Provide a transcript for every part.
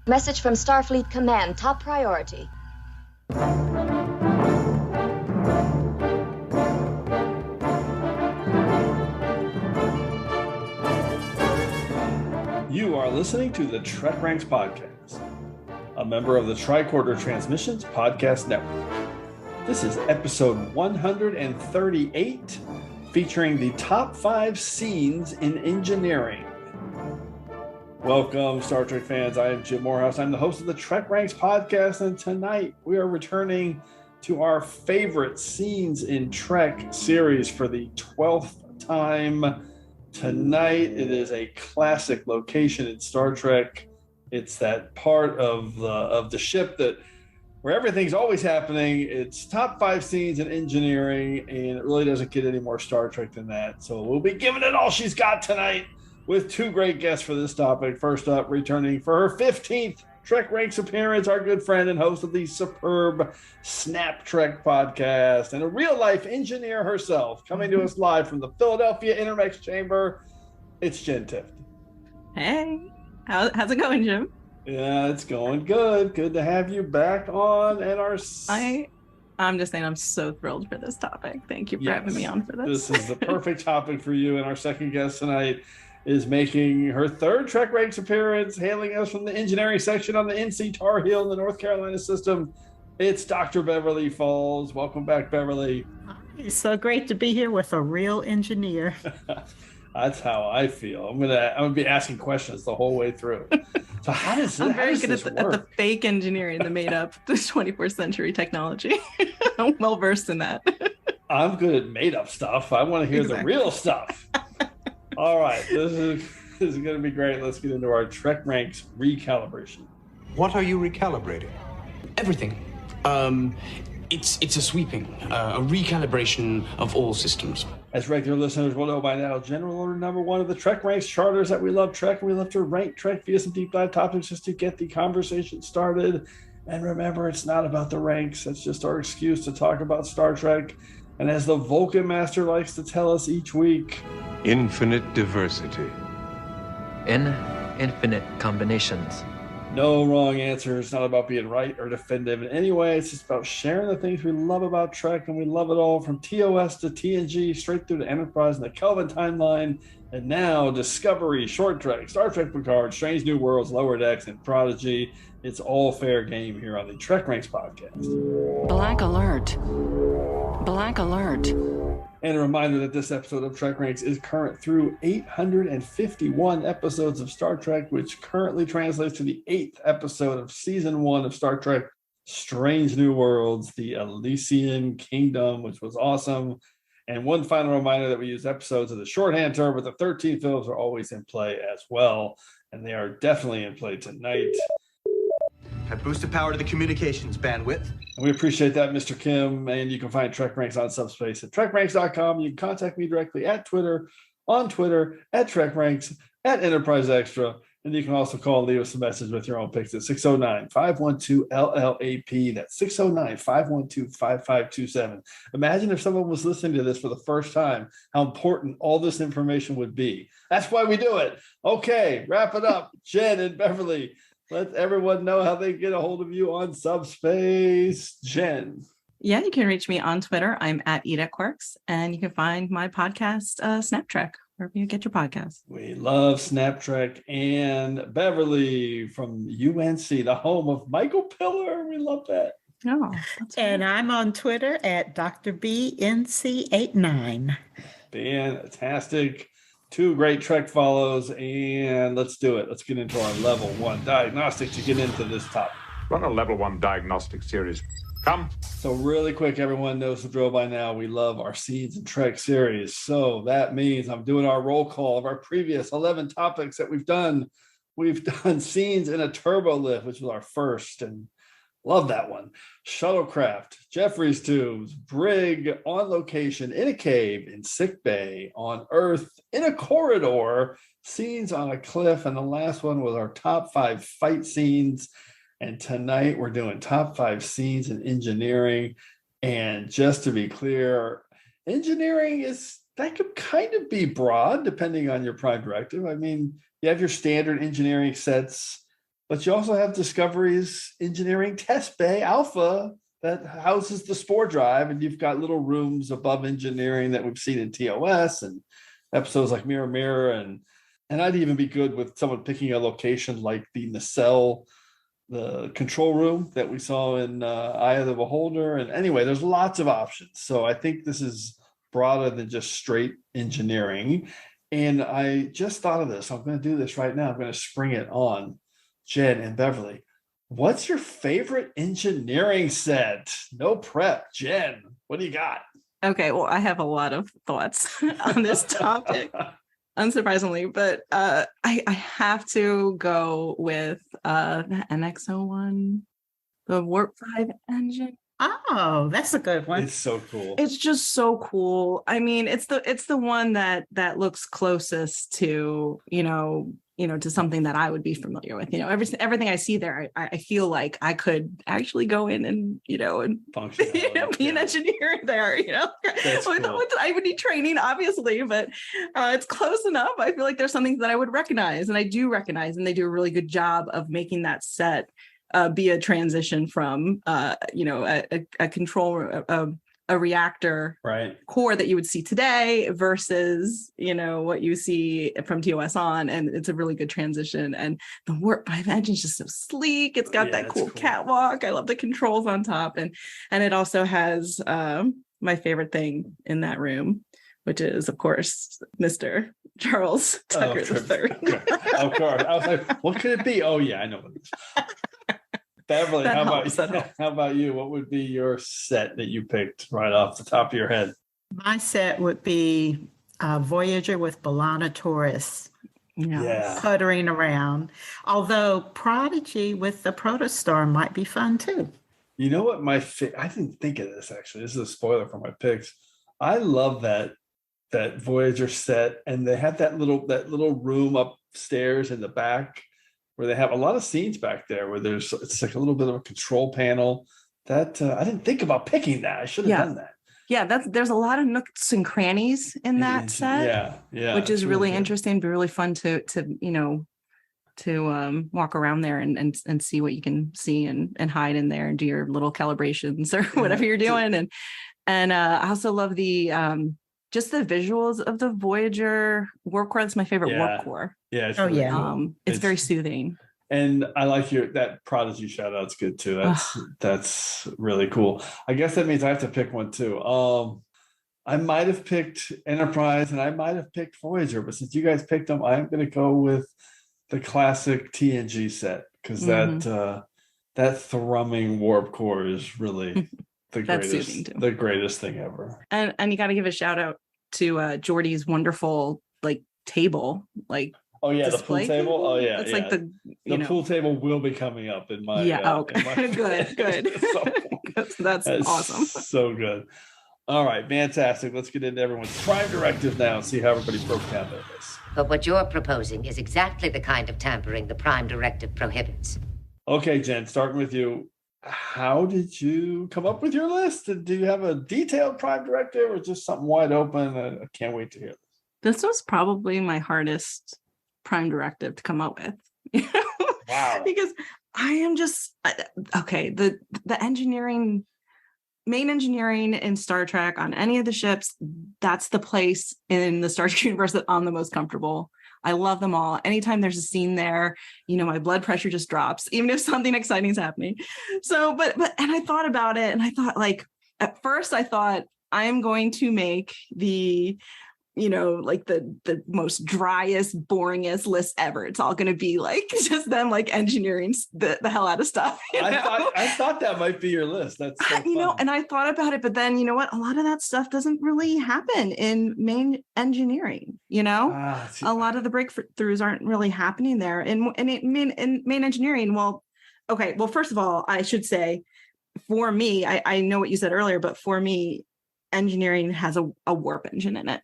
Message from Starfleet Command, top priority. You are listening to the TrekRanks podcast, a member of the Tricorder Transmissions Podcast Network. This is episode 138, featuring the top 5 scenes in engineering. Welcome, Star Trek fans. I am Jim Moorhouse. I'm the host of the TrekRanks podcast, and tonight we are returning to our favorite scenes in Trek series for the 12th time. Tonight, it is a classic location in Star Trek. It's that part of the ship where everything's always happening. It's top 5 scenes in engineering, and it really doesn't get any more Star Trek than that. So we'll be giving it all she's got tonight with 2 great guests for this topic. First up, returning for her 15th TrekRanks appearance, our good friend and host of the superb Snap Trek podcast and a real-life engineer herself, coming to us live from the Philadelphia Intermix Chamber. It's Jenn Tifft. Hey, how's it going, Jim? Yeah, it's going good. Good to have you back on. And I'm just saying I'm so thrilled for this topic. Thank you for having me on for this. This is the perfect topic for you. And our second guest tonight is making her 3rd TrekRanks appearance, hailing us from the engineering section on the NC Tar Heel in the North Carolina system. It's Dr. Beverly Falls. Welcome back, Beverly. It's so great to be here with a real engineer. That's how I feel. I'm gonna be asking questions the whole way through. So how does I'm very good at the fake engineering that made up the 21st century technology. I'm well versed in that. I'm good at made up stuff. I want to hear the real stuff. All right, this is going to be great. Let's get into our TrekRanks recalibration. What are you recalibrating? Everything. It's a sweeping, a recalibration of all systems. As regular listeners will know by now, general order number 1 of the TrekRanks charter is that we love Trek, and we love to rank Trek via some deep dive topics just to get the conversation started. And remember, it's not about the ranks. It's just our excuse to talk about Star Trek. And as the Vulcan Master likes to tell us each week, infinite diversity. In infinite combinations. No wrong answer. It's not about being right or definitive in any way. It's just about sharing the things we love about Trek, and we love it all from TOS to TNG, straight through to Enterprise and the Kelvin timeline, and now Discovery, Short Trek, Star Trek Picard, Strange New Worlds, Lower Decks, and Prodigy. It's all fair game here on the TrekRanks podcast. Black alert. Black alert. And a reminder that this episode of TrekRanks is current through 851 episodes of Star Trek, which currently translates to the 8th episode of Season 1 of Star Trek Strange New Worlds, the Elysian Kingdom, which was awesome. And one final reminder that we use episodes of the shorthand term, but the 13 films are always in play as well. And they are definitely in play tonight. Have boosted power to the communications bandwidth. And we appreciate that, Mr. Kim. And you can find TrekRanks on Subspace at TrekRanks.com. You can contact me directly at Twitter, at TrekRanks, at Enterprise Extra. And you can also call and leave us a message with your own picks at 609-512-LLAP. That's 609-512-5527. Imagine if someone was listening to this for the first time, how important all this information would be. That's why we do it. Okay, wrap it up. Jenn and Beverly, let everyone know how they get a hold of you on Subspace. Jenn. Yeah, you can reach me on Twitter. I'm at EatAtQuarks, and you can find my podcast, Snap Trek, wherever you get your podcasts. We love Snap Trek. And Beverly from UNC, the home of Michael Pillar. We love that. Oh, and I'm on Twitter at DrBNC89. Fantastic. 2 great Trek follows, and let's do it. Let's get into our Level 1 Diagnostic to get into this topic. Run a Level 1 Diagnostic series. Come. So really quick, everyone knows the drill by now. We love our Scenes and Trek series. So that means I'm doing our roll call of our previous 11 topics that we've done. We've done Scenes in a Turbo Lift, which was our first, and love that one. Shuttlecraft, Jeffries tubes, brig on location in a cave, in sick bay, on Earth, in a corridor, scenes on a cliff, and the last one was our top 5 fight scenes. And tonight we're doing top 5 scenes in engineering. And just to be clear, engineering that could kind of be broad depending on your prime directive. I mean, you have your standard engineering sets but you also have Discovery's Engineering Test Bay Alpha that houses the spore drive, and you've got little rooms above engineering that we've seen in TOS and episodes like Mirror Mirror, and I'd even be good with someone picking a location like the nacelle, the control room that we saw in Eye of the Beholder. And anyway, there's lots of options. So I think this is broader than just straight engineering. And I just thought of this. I'm going to do this right now. I'm going to spring it on Jenn and Beverly. What's your favorite engineering set? No prep. Jenn, what do you got? Okay, well, I have a lot of thoughts on this topic, unsurprisingly, but I have to go with the NX-01, the Warp 5 engine. Oh, that's a good one. It's so cool. It's just so cool. I mean, it's the one that looks closest to, to something that I would be familiar with. Everything I see there, I feel like I could actually go in and function, be an engineer there. Cool. I would need training, obviously, but it's close enough. I feel like there's something that I would recognize, and I do recognize, and they do a really good job of making that set be a transition from a control a reactor core that you would see today versus what you see from TOS on, and it's a really good transition. And the Warp 5 engine is just so sleek. It's got that cool catwalk. I love the controls on top, and it also has my favorite thing in that room, which is, of course, Mr. Charles Tucker III. Of course. I was like, what could it be? Oh yeah, I know what it is. Beverly, how about you? What would be your set that you picked right off the top of your head? My set would be Voyager with B'Elanna Torres puttering around. Although Prodigy with the Protostar might be fun too. You know what? I didn't think of this actually. This is a spoiler for my picks. I love that Voyager set, and they have that little room upstairs in the back, where they have a lot of scenes back there where it's like a little bit of a control panel that I didn't think about picking that. I should have done that. Yeah, there's a lot of nooks and crannies in that set. Yeah, which is really interesting, but really fun to walk around there and see what you can see and hide in there and do your little calibrations or whatever you're doing. And I also love the just the visuals of the Voyager warp core. That's my favorite warp core. Yeah. It's very soothing. And I like that Prodigy shout out's good too. That's really cool. I guess that means I have to pick one too. I might have picked Enterprise and I might have picked Voyager, but since you guys picked them, I'm going to go with the classic TNG set, because that thrumming warp core is really the greatest thing ever. And you got to give a shout out to Geordi's wonderful table, the pool table. Oh yeah, it's the pool table will be coming up in my good. That's awesome. So good. All right, fantastic. Let's get into everyone's prime directive now and see how everybody broke down their list. But what you're proposing is exactly the kind of tampering the prime directive prohibits. Okay, Jenn, starting with you. How did you come up with your list? Do you have a detailed prime directive or just something wide open? I can't wait to hear this. This was probably my hardest prime directive to come up with. Wow. Because I am just the main engineering in Star Trek on any of the ships, that's the place in the Star Trek universe that I'm the most comfortable. I love them all. Anytime there's a scene there, my blood pressure just drops, even if something exciting is happening. So, but I thought about it, and I thought, at first I thought I am going to make the the most driest, boringest list ever. It's all going to be just them engineering the hell out of stuff. I thought that might be your list. That's so fun. And I thought about it, but then you know what? A lot of that stuff doesn't really happen in main engineering. A lot of the breakthroughs aren't really happening there. In main engineering, well, first of all, I should say, for me, I know what you said earlier, but for me, engineering has a warp engine in it.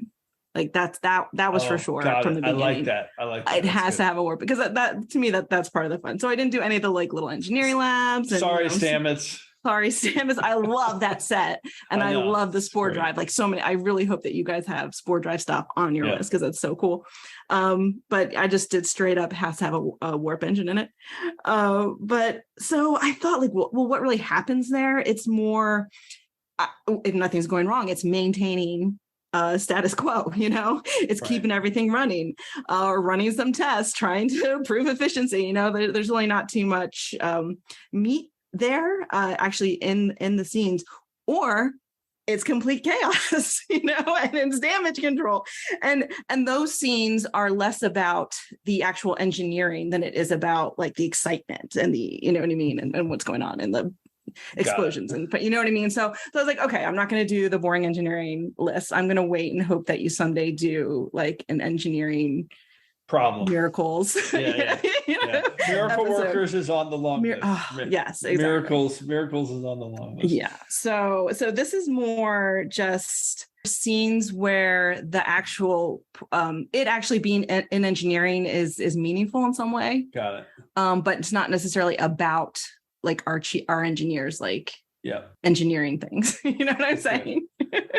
That was for sure from the beginning. I like that. It has to have a warp, because that to me that's part of the fun. So I didn't do any of the little engineering labs. Sorry, Stamets. Sorry, Samus. I love that set. And I love the spore drive. Like so many. I really hope that you guys have spore drive stuff on your list because that's so cool. But I just did straight up has to have a warp engine in it. But so I thought like, well, what really happens there? It's more, if nothing's going wrong, it's maintaining status quo, it's keeping everything running, running some tests, trying to improve efficiency. There's really not too much meat there actually in the scenes, or it's complete chaos, and it's damage control. And those scenes are less about the actual engineering than it is about like the excitement and the, you know what I mean, and what's going on in the explosions. But you know what I mean? So I was like, okay, I'm not going to do the boring engineering list. I'm going to wait and hope that you someday do like an engineering problem miracles. Miracle Workers is on the long list. Yes, exactly. Miracles is on the long list. Yeah. So this is more just scenes where the actual it actually being in engineering is meaningful in some way. Got it. But it's not necessarily about like our engineers like engineering things. You know what I'm saying?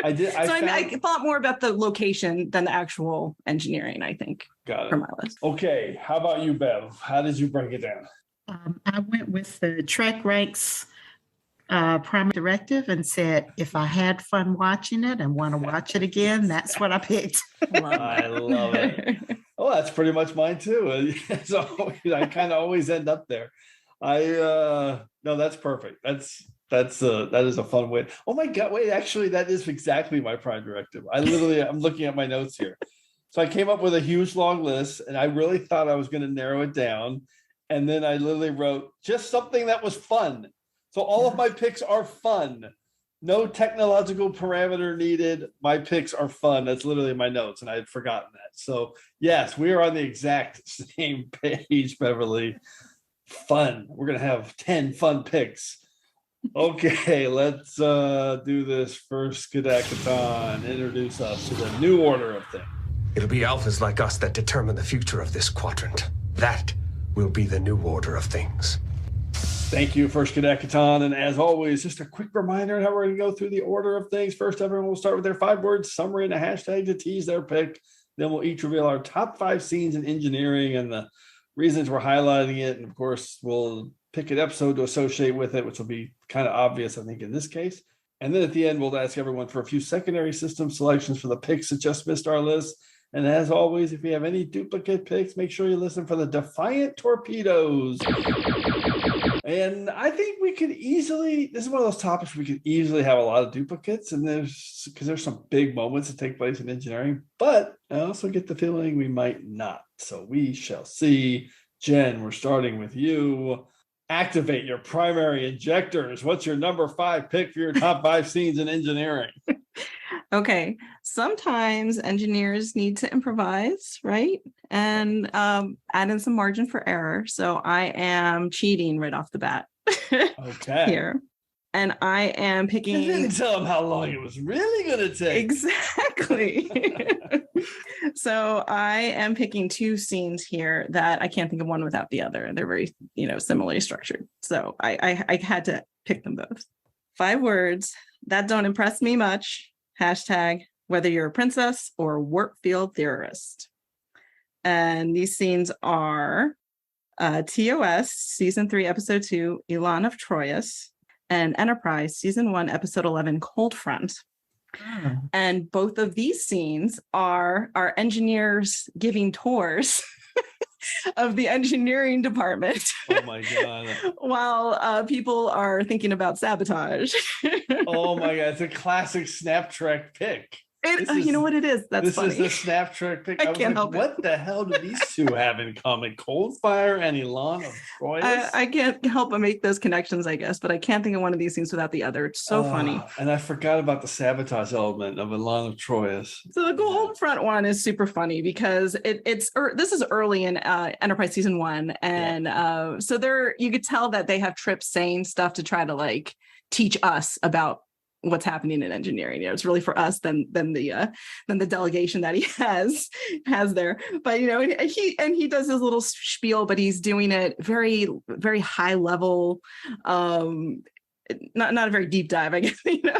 I thought more about the location than the actual engineering, I think. Got it. For my list. Okay. How about you, Bev? How did you break it down? I went with the TrekRanks primary directive and said, if I had fun watching it and want to watch it again, that's what I picked. I love it. Oh, that's pretty much mine too. So I kind of always end up there. No, that's perfect. That is a fun way. Oh my God, wait, actually, that is exactly my prime directive. I'm looking at my notes here. So I came up with a huge long list and I really thought I was going to narrow it down. And then I literally wrote just something that was fun. So all of my picks are fun. No technological parameter needed. My picks are fun. That's literally my notes. And I had forgotten that. So yes, we are on the exact same page, Beverly. Fun. We're going to have 10 fun picks. Okay, let's do this first Cadecathon. Introduce us to the new order of things. It'll be alphas like us that determine the future of this quadrant. That will be the new order of things. Thank you, First Cadecathon. And as always, just a quick reminder on how we're going to go through the order of things. First, everyone will start with their 5-word summary and a hashtag to tease their pick. Then we'll each reveal our top 5 scenes in engineering and the reasons we're highlighting it. And of course, we'll pick an episode to associate with it, which will be kind of obvious, I think, in this case. And then at the end, we'll ask everyone for a few secondary system selections for the picks that just missed our list. And as always, if you have any duplicate picks, make sure you listen for the Defiant Torpedoes. And I think we could easily, this is one of those topics we could easily have a lot of duplicates, and there's some big moments that take place in engineering, but I also get the feeling we might not. So we shall see. Jen, we're starting with you. Activate your primary injectors. What's your number 5 pick for your top 5 scenes in engineering? Okay. Sometimes engineers need to improvise, right? And add in some margin for error. So I am cheating right off the bat. Okay. Here. And I am picking. You didn't tell them how long it was really going to take. Exactly. So I am picking 2 scenes here that I can't think of one without the other. They're very, similarly structured. So I had to pick them both. 5 words that don't impress me much. Hashtag whether you're a princess or warp field theorist. And these scenes are TOS season 3, episode 2, Elan of Troyes, and Enterprise season 1, episode 11, Cold Front. And both of these scenes are our engineers giving tours of the engineering department. Oh my God. While people are thinking about sabotage. Oh my God. It's a classic Snap Trek pick. You know what it is? That's funny. This is the Snap Trek pick. I can't help it. What the hell do these two have in common? Coldfire and Elan of Troyes? I can't help but make those connections, I guess, but I can't think of one of these things without the other. It's so funny. And I forgot about the sabotage element of Elan of Troyes. So the Cold Front one is super funny because this is early in Enterprise season 1, and so you could tell that they have Trip saying stuff to try to like teach us about what's happening in engineering. It's really for us than the delegation that he has there. But he does his little spiel, but he's doing it very, very high level. not a very deep dive, I guess,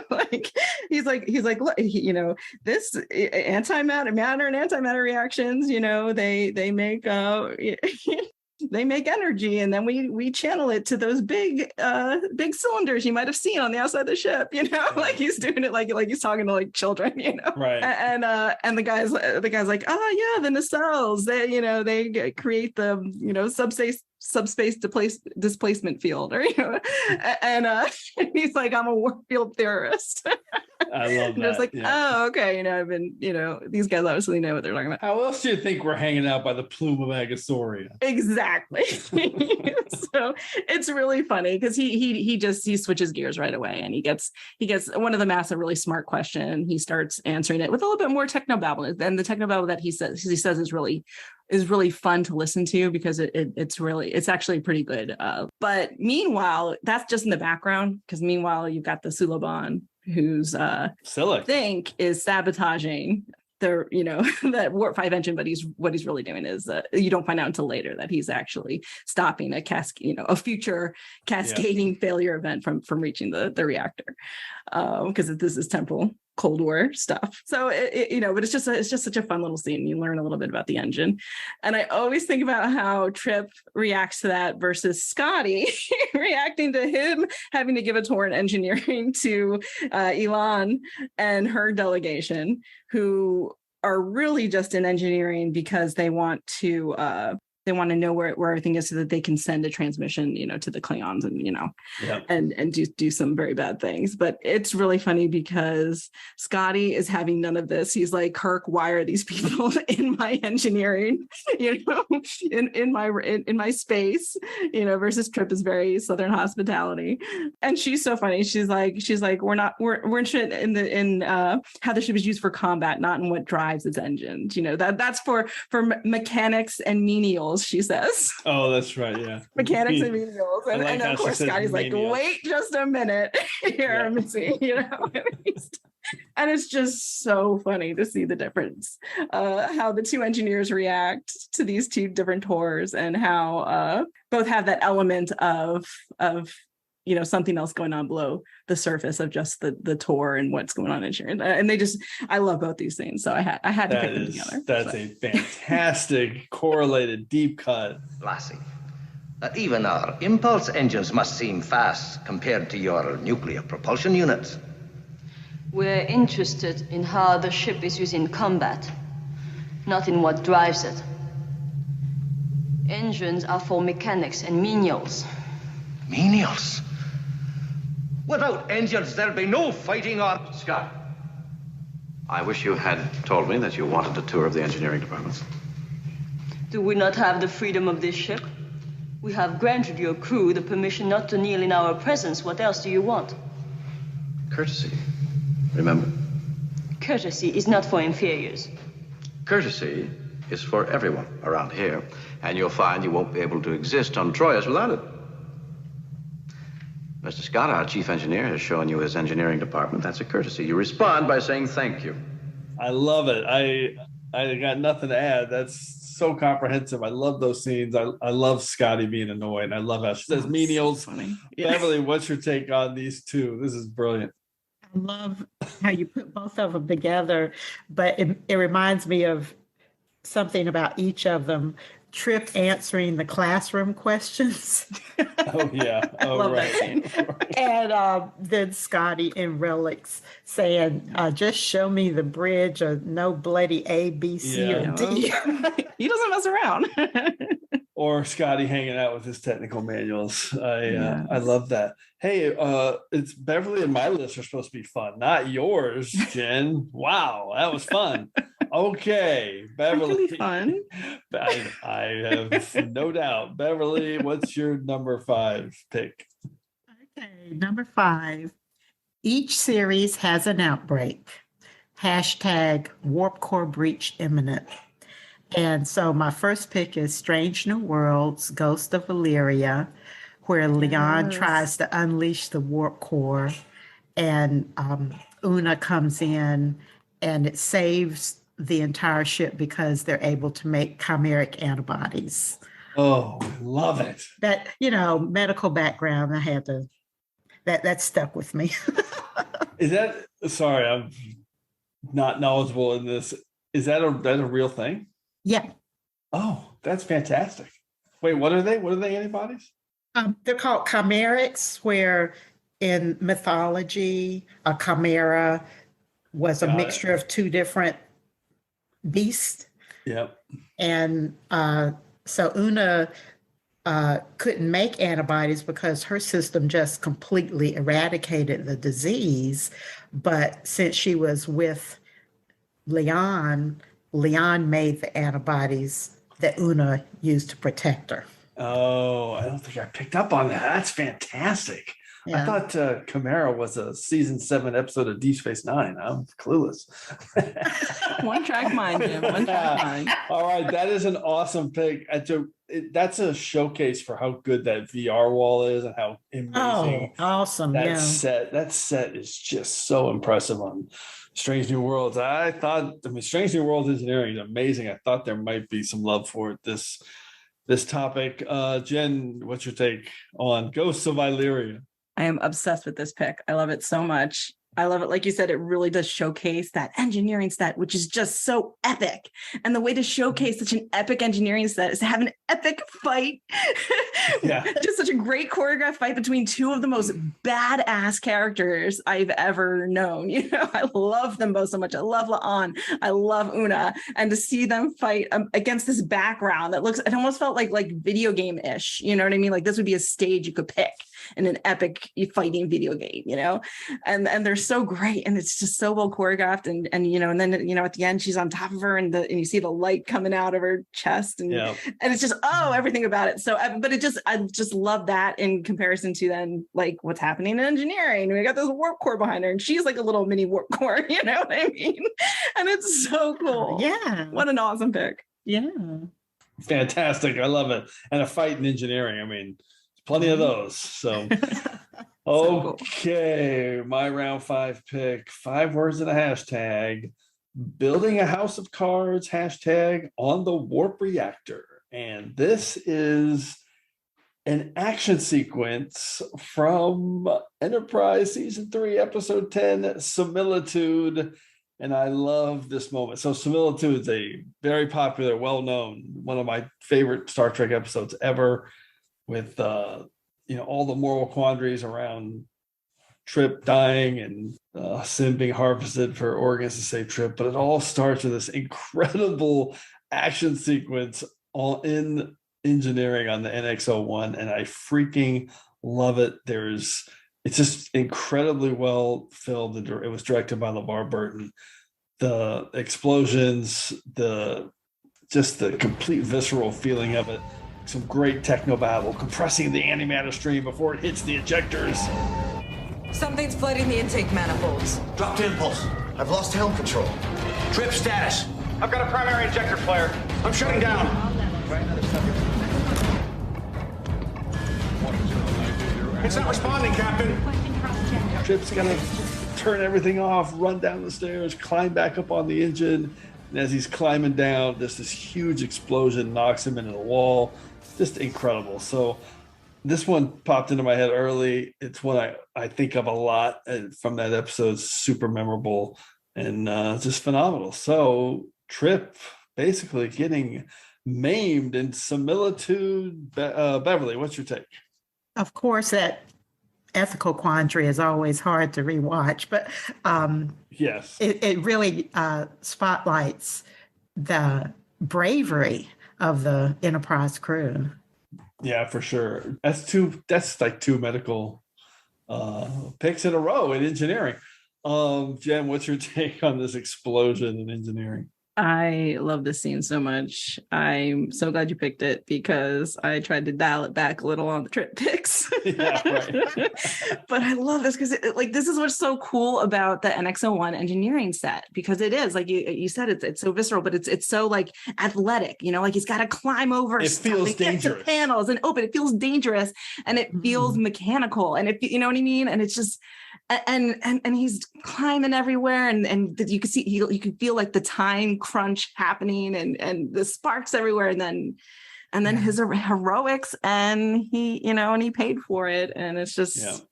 like he's like, look, this antimatter and antimatter reactions, they make they make energy, and then we channel it to those big cylinders you might have seen on the outside of the ship, like he's doing it like he's talking to like children, right. And the guy's like, oh yeah, the nacelles, they create the subspace displacement field, or and he's like, I'm a warfield theorist. I love that. And it's like, oh, okay, I've been, these guys obviously know what they're talking about. How else do you think we're hanging out by the plume of Agasauria? Exactly. So it's really funny because he switches gears right away, and he gets one of them asks a really smart question. He starts answering it with a little bit more technobabble, and the technobabble that he says is really fun to listen to, because it's actually pretty good. But meanwhile, that's just in the background, because meanwhile you've got the Suliban, who's think is sabotaging that warp 5 engine, but what he's really doing is you don't find out until later that he's actually stopping a future cascading failure event from reaching the reactor, because this is temporal Cold War stuff. So but it's just such a fun little scene. You learn a little bit about the engine, and I always think about how Trip reacts to that versus Scotty reacting to him having to give a tour in engineering to Elan and her delegation, who are really just in engineering because they want to know where everything is, so that they can send a transmission, to the Klingons, and and do some very bad things. But it's really funny because Scotty is having none of this. He's like, Kirk, why are these people in my engineering, in my space, versus Trip is very Southern hospitality. And she's so funny. She's like, we're interested in how the ship is used for combat, not in what drives its engines. That's for mechanics and menials, she says. Oh, that's right. Yeah. Mechanics and menials. And, like, and of course, Scotty's menials. Like, wait just a minute here, Missy, and it's just so funny to see the difference, how the two engineers react to these two different tours, and how both have that element of something else going on below the surface of just the tour and what's going on in engineering. And I love both these things. So I had to pick them together. That's a fantastic correlated deep cut. Lassie, that even our impulse engines must seem fast compared to your nuclear propulsion units. We're interested in how the ship is used in combat, not in what drives it. Engines are for mechanics and menials. Menials? Without engines, there'll be no fighting or... Scott, I wish you had told me that you wanted a tour of the engineering departments. Do we not have the freedom of this ship? We have granted your crew the permission not to kneel in our presence. What else do you want? Courtesy, remember? Courtesy is not for inferiors. Courtesy is for everyone around here, and you'll find you won't be able to exist on Troyes without it. Mr. Scott, our chief engineer, has shown you his engineering department. That's a courtesy. You respond by saying thank you. I love it. I got nothing to add. That's so comprehensive. I love those scenes. I love Scotty being annoyed. I love how she says menials. Funny. Beverly, what's your take on these two? This is brilliant. I love how you put both of them together, but it reminds me of something about each of them. Trip answering the classroom questions. Oh, yeah. Oh, love right. that scene. And then Scotty in Relics saying, just show me the bridge, or no bloody A, B, C, or D. He doesn't mess around. Or Scotty hanging out with his technical manuals. I love that. Hey, it's Beverly and my list are supposed to be fun, not yours, Jen. Wow, that was fun. Okay, Beverly. Really fun. I have no doubt. Beverly, what's your number 5 pick? Okay, number 5. Each series has an outbreak. # warp core breach imminent. And so my first pick is Strange New Worlds, Ghost of Valyria, where Leon tries to unleash the warp core, and Una comes in, and it saves the entire ship because they're able to make chimeric antibodies. Oh, love it. That, medical background, I had to that stuck with me. Is that, sorry, I'm not knowledgeable in this. Is that a real thing? Yeah. Oh, that's fantastic. Wait, what are they? What are they antibodies? They're called chimerics, where in mythology, a chimera was a mixture of two different beasts. Yep. And so Una couldn't make antibodies because her system just completely eradicated the disease. But since she was with Leon made the antibodies that Una used to protect her. Oh, I don't think I picked up on that. That's fantastic. Yeah. I thought Chimera was a season 7 episode of Deep Space Nine. I'm clueless. One track mind, Jim. One track mind. All right, that is an awesome pick. That's a showcase for how good that VR wall is and how amazing. Oh, awesome! That set is just so impressive on Strange New Worlds. Strange New Worlds engineering is amazing. I thought there might be some love for it this topic. Jenn, what's your take on Ghosts of Illyria? I am obsessed with this pick. I love it so much. I love it. Like you said, it really does showcase that engineering set, which is just so epic. And the way to showcase such an epic engineering set is to have an epic fight. Yeah. Just such a great choreographed fight between two of the most badass characters I've ever known. You know, I love them both so much. I love La'an. I love Una. And to see them fight against this background that it almost felt like video game-ish. You know what I mean? Like this would be a stage you could pick in an epic fighting video game, you know? And they're so great, and it's just so well choreographed, and then at the end she's on top of her, and you see the light coming out of her chest, and it's just everything about it. So, but I just love that in comparison to then like what's happening in engineering. We got this warp core behind her, and she's like a little mini warp core, you know what I mean? And it's so cool. Yeah, what an awesome pick. Yeah, fantastic. I love it. And a fight in engineering. I mean, plenty of those. So. Okay, my round 5 pick, 5 words in a hashtag, building a house of cards, hashtag on the warp reactor. And this is an action sequence from Enterprise Season 3, Episode 10, Similitude. And I love this moment. So Similitude is a very popular, well-known, one of my favorite Star Trek episodes ever, with all the moral quandaries around Trip dying and Sim being harvested for organs to save Trip. But it all starts with this incredible action sequence all in engineering on the NX-01, and I freaking love it. It's just incredibly well filmed. It was directed by LeVar Burton. The explosions, the complete visceral feeling of it. Some great techno babble, compressing the antimatter stream before it hits the ejectors. Something's flooding the intake manifolds. Dropped impulse. I've lost helm control. Trip status. I've got a primary injector flare. I'm shutting down. It's not responding, Captain. Trip's gonna turn everything off, run down the stairs, climb back up on the engine. And as he's climbing down, this huge explosion knocks him into the wall. Just incredible. So this one popped into my head early. It's one I think of a lot from that episode. Super memorable and just phenomenal. So Trip basically getting maimed in Similitude. Beverly, what's your take? Of course, that ethical quandary is always hard to rewatch, but yes, it really spotlights the bravery of the Enterprise crew. Yeah, for sure. That's like 2 medical picks in a row in engineering. Jen, what's your take on this explosion in engineering? I love this scene so much. I'm so glad you picked it because I tried to dial it back a little on the Trip picks. Yeah, right. But I love this because this is what's so cool about the NX-01 engineering set, because it is like you said, it's so visceral, but it's so like athletic, like he's got to climb over. It feels dangerous. Get to panels and open. It feels dangerous and it feels mechanical, and you know what I mean. And it's just and he's climbing everywhere, and you can see you can feel like the time crunch happening, and the sparks everywhere, and then his heroics, and he paid for it, and it's just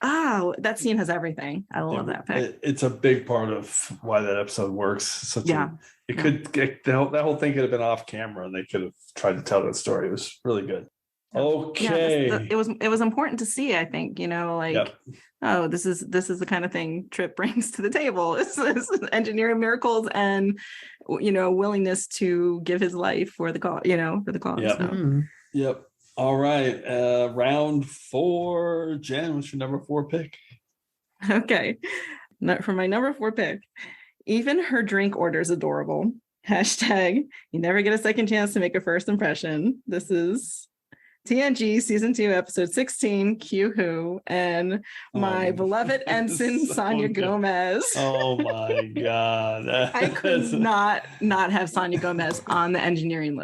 that scene has everything. I love that pick. It's a big part of why that episode works. That whole thing could have been off camera, and they could have tried to tell that story. It was really good. Okay. It was important to see, I think, this is the kind of thing Trip brings to the table. It's engineering miracles and willingness to give his life for the cause, for the cause. Yep. Yep. All right. Round 4. Jen, what's your number 4 pick? Okay. For my number 4 pick, even her drink order is adorable. Hashtag, you never get a second chance to make a first impression. This is TNG Season 2, Episode 16, Q Who, and my beloved ensign, Sonia Gomez. Oh my God. I could not have Sonia Gomez on the engineering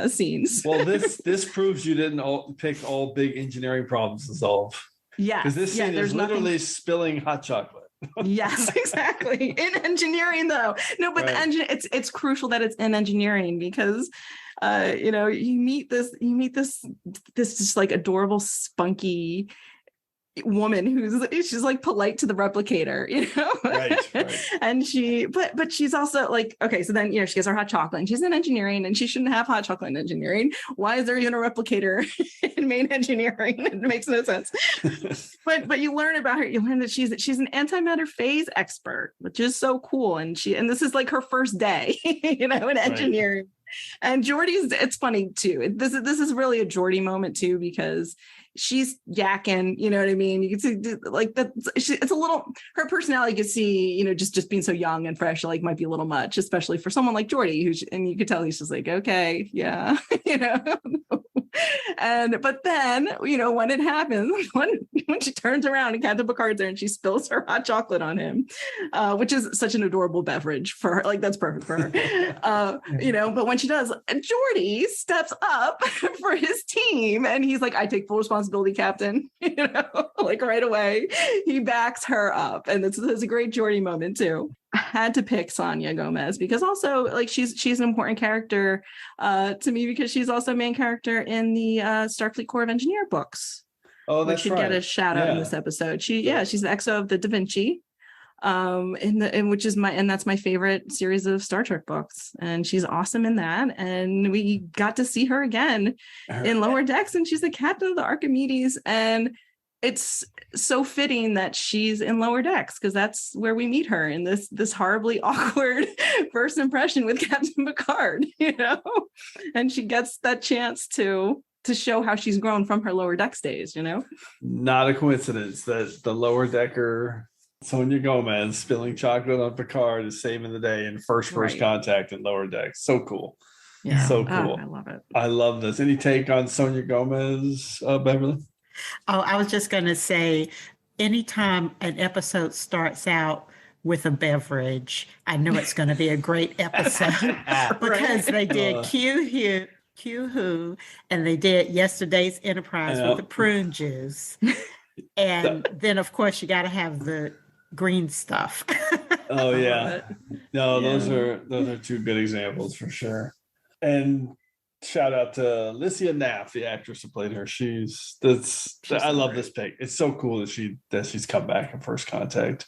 scenes. Well, this proves you didn't pick all big engineering problems to solve. Yeah. Because this scene is literally spilling hot chocolate. Yes, exactly. In engineering, though. No, but it's crucial that it's in engineering because you meet this just like adorable, spunky woman she's like polite to the replicator, right. And but she's also like, okay, so then she gets her hot chocolate and she's in engineering and she shouldn't have hot chocolate in engineering. Why is there even a replicator in main engineering? It makes no sense. but you learn about her, you learn that she's an antimatter phase expert, which is so cool, and this is like her first day in engineering. Right. And Geordi's, it's funny too. This is really a Geordi moment too, because she's yakking, you know what I mean? You can see like that. It's a little, her personality, you can see, just being so young and fresh, like might be a little much, especially for someone like Geordi, and you could tell he's just like, okay, yeah, but then, when it happens, when she turns around and Captain Picard's there and she spills her hot chocolate on him, which is such an adorable beverage for her, like that's perfect for her, but when she does, Geordi steps up for his team and he's like, I take full responsibility, Captain, like right away, he backs her up. And it's a great Geordi moment too. I had to pick Sonia Gomez because also like she's an important character to me because she's also a main character in the Starfleet Corps of Engineer books. Oh, that's right. Get a shout out in this episode. She's the EXO of the Da Vinci, that's my favorite series of Star Trek books, and she's awesome in that. And we got to see her again in Lower Decks, and she's the captain of the Archimedes, and it's so fitting that she's in Lower Decks because that's where we meet her in this horribly awkward first impression with Captain Picard, and she gets that chance to show how she's grown from her Lower Decks days, Not a coincidence that the Lower Decker Sonia Gomez spilling chocolate on Picard is saving the day in first contact in Lower Decks. So cool. Yeah. So cool. I love it. I love this. Any take on Sonia Gomez, Beverly? Oh, I was just going to say, anytime an episode starts out with a beverage, I know it's going to be a great episode because they did Q Who, and they did Yesterday's Enterprise with the prune juice. And then, of course, you got to have the green stuff. Oh, yeah. No, those are two good examples for sure. And shout out to Lycia Knapp, the actress who played her. I love this pick. It's so cool that she's come back in First Contact.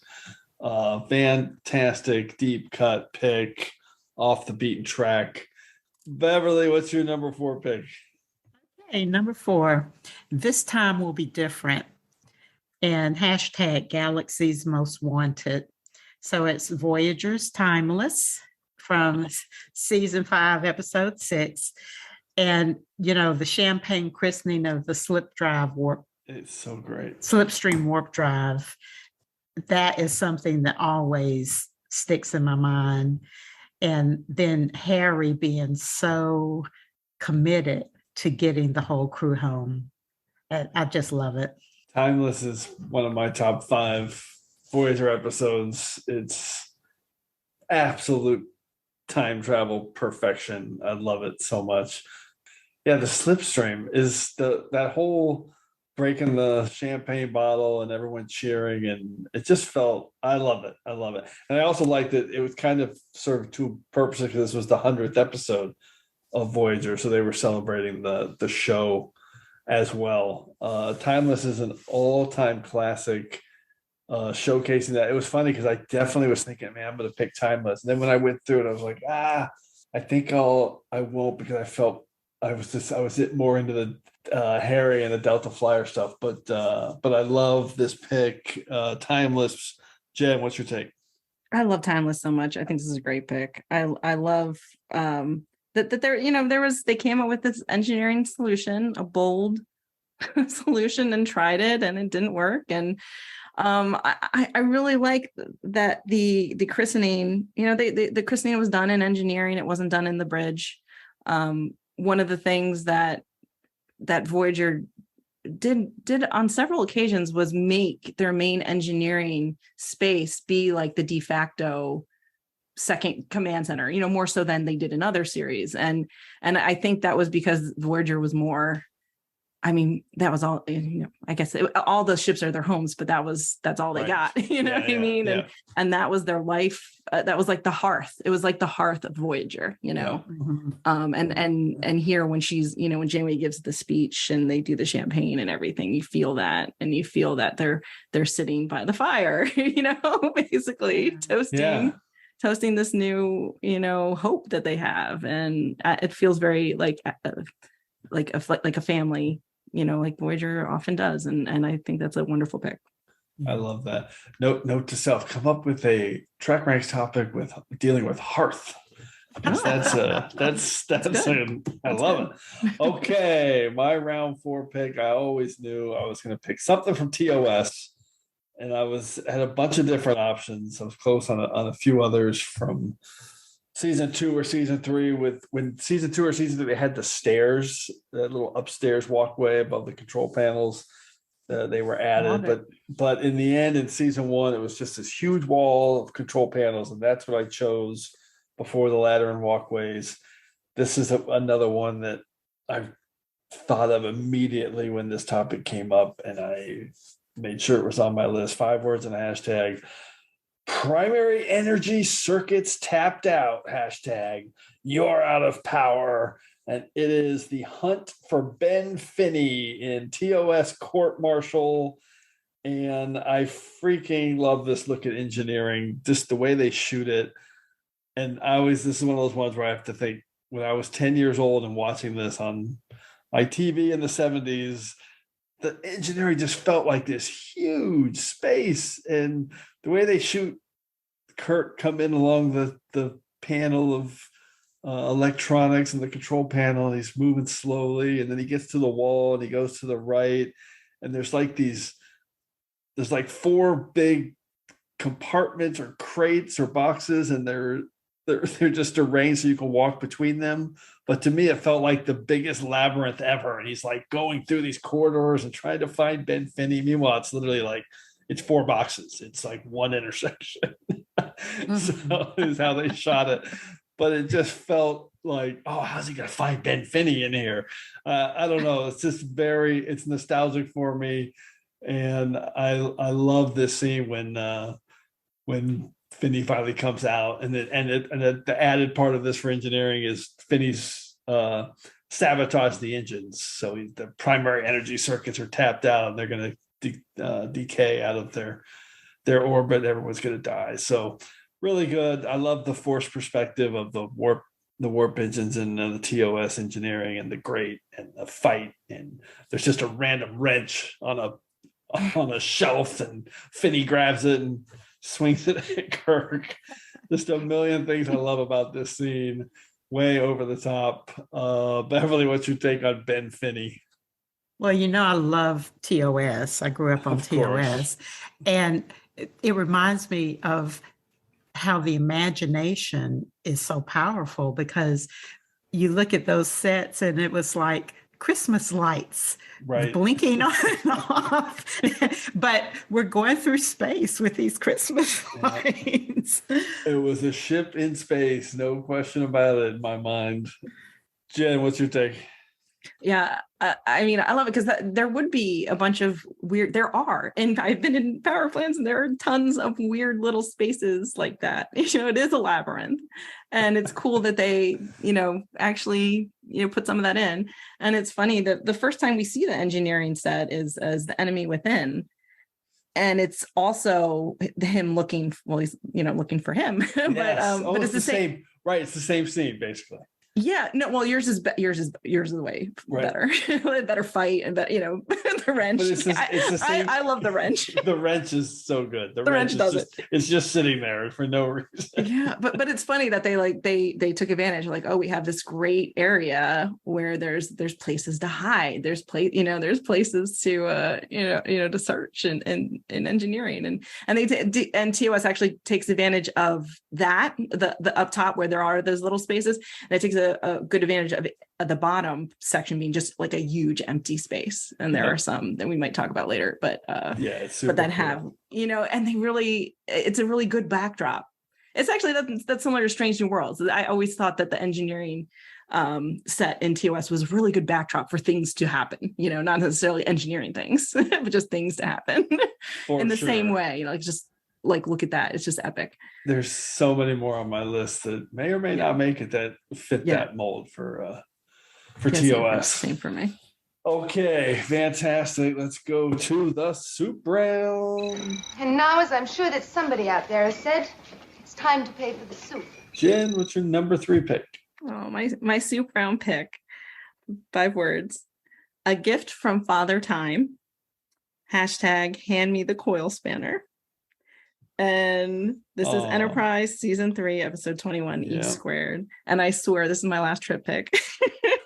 Fantastic deep cut pick, off the beaten track. Beverly, what's your number 4 pick? Okay, number 4. This time will be different. And hashtag Galaxy's Most Wanted. So it's Voyager's Timeless from season 5, episode 6. And, the champagne christening of the slip drive warp. It's so great. Slipstream warp drive. That is something that always sticks in my mind. And then Harry being so committed to getting the whole crew home. I just love it. Timeless is one of my top 5 Voyager episodes. It's absolute time travel perfection. I love it so much. Yeah, the slipstream is that whole breaking the champagne bottle and everyone cheering, and it just felt, I love it. And I also liked that it was kind of served two purposes because this was the 100th episode of Voyager, so they were celebrating the show as well. Timeless is an all-time classic, showcasing that. It was funny because I definitely was thinking, man, I'm going to pick Timeless. And then when I went through it, I was like, I think I won't, because I was more into the Harry and the Delta Flyer stuff. But I love this pick, Timeless. Jen, what's your take? I love Timeless so much. I think this is a great pick. I love that there, they came up with this engineering solution, a bold solution, and tried it, and it didn't work. And I really like that the christening, the christening was done in engineering. It wasn't done in the bridge. One of the things that Voyager did on several occasions was make their main engineering space be like the de facto second command center, more so than they did in other series. And I think that was because Voyager was more, that was all, I guess all the ships are their homes, but that's all they got, what I mean? Yeah. And that was their life. That was like the hearth. It was like the hearth of Voyager, and here when she's, when Janeway gives the speech and they do the champagne and everything, you feel that, and you feel that they're sitting by the fire, basically toasting this new, hope that they have. And it feels very like a family, like Voyager often does. And I think that's a wonderful pick. I love that. Note to self, come up with a TrekRanks topic with dealing with hearth. That's I love it. Okay, my round 4 pick. I always knew I was going to pick something from TOS, and I had a bunch of different options. I was close on a few others from season 2 or season 3. When season 2 or season 3, they had the stairs, that little upstairs walkway above the control panels. They were added, but in the end, in season 1, it was just this huge wall of control panels, and that's what I chose before the ladder and walkways. This is another one that I thought of immediately when this topic came up, and I made sure it was on my list. 5 words and a hashtag. Primary energy circuits tapped out. Hashtag you're out of power. And it is the hunt for Ben Finney in TOS Court Martial. And I freaking love this look at engineering, just the way they shoot it. And this is one of those ones where I have to think, when I was 10 years old and watching this on my TV in the 70s, the engineering just felt like this huge space. And the way they shoot Kirk come in along the panel of electronics and the control panel, and he's moving slowly, and then he gets to the wall and he goes to the right, and there's like 4 big compartments or crates or boxes, and they're just arranged so you can walk between them. But to me, it felt like the biggest labyrinth ever, and he's like going through these corridors and trying to find Ben Finney. Meanwhile, it's literally like it's 4 boxes. It's like one intersection. So is how they shot it. But it just felt like, oh, how's he going to find Ben Finney in here? I don't know. It's just it's nostalgic for me. And I love this scene when Finney finally comes out. And the added part of this for engineering is Finney's sabotage the engines. So the primary energy circuits are tapped out, and they're going to decay out of their orbit. Everyone's going to die. So really good. I love the force perspective of the warp engines and the TOS engineering, and the grate and the fight. And there's just a random wrench on a shelf, and Finney grabs it and swings it at Kirk. Just a million things I love about this scene. Way over the top. Beverly, what's your take on Ben Finney? Well, I love TOS. I grew up on TOS. And it reminds me of how the imagination is so powerful, because you look at those sets and it was like Christmas lights blinking on and off. But we're going through space with these Christmas lights. It was a ship in space, no question about it in my mind. Jen, what's your take? Yeah, I mean, I love it because there would be a bunch of weird. There are, and I've been in power plants, and there are tons of weird little spaces like that. It is a labyrinth, and it's cool that they, actually, put some of that in. And it's funny that the first time we see the engineering set is as the enemy within, and it's also him looking. Well, he's looking for him, Yes. but it's the same. Right, it's the same scene basically. Yeah, no, well, yours is way better. Better fight and the wrench. But it's the same. I love the wrench. The wrench is so good. The wrench does it. It's just sitting there for no reason. Yeah, but it's funny that they took advantage. Like, oh, we have this great area where there's places to hide. There's places to to search and engineering and and TOS actually takes advantage of that, the up top where there are those little spaces, and it takes a good advantage of the bottom section being just like a huge empty space. And there are some that we might talk about later, but it's super but that cool. have and it's a really good backdrop. It's actually that's similar to Strange New Worlds. I always thought that the engineering set in TOS was a really good backdrop for things to happen, not necessarily engineering things, but just things to happen in the same way, just like, look at that. It's just epic. There's so many more on my list that may or may not make it that fit that mold for TOS. Same for me. Okay, fantastic. Let's go to the soup round. And now, as I'm sure that somebody out there has said, it's time to pay for the soup. Jen, what's your number 3 pick? Oh, my soup round pick. 5 words. A gift from Father Time. # hand me the coil spanner. And this is Enterprise Season 3, Episode 21, E Squared. And I swear, this is my last trip pick.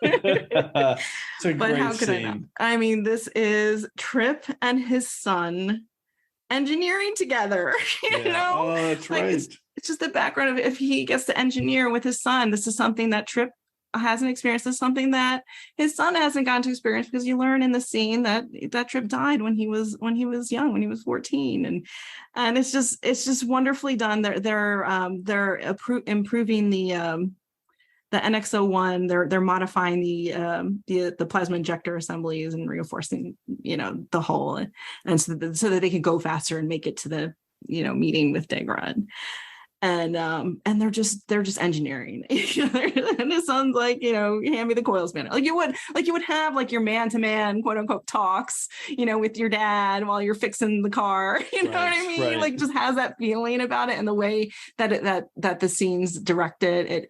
It's a great scene. I mean, this is Trip and his son engineering together. Oh, that's right. It's just the background of if he gets to engineer with his son. This is something that Trip hasn't experienced. This is something that his son hasn't gotten to experience, because you learn in the scene that Trip died when he was young, when he was 14, and it's just wonderfully done. They're improving the NX-01. They're modifying the plasma injector assemblies and reinforcing the hull, and so that they can go faster and make it to the meeting with Degrad. And they're just engineering. And his son's like, hand me the coil spanner. Like you would have like your man-to-man quote unquote talks, with your dad while you're fixing the car. You know what I mean? Right. Like just has that feeling about it, and the way that the scene's directed,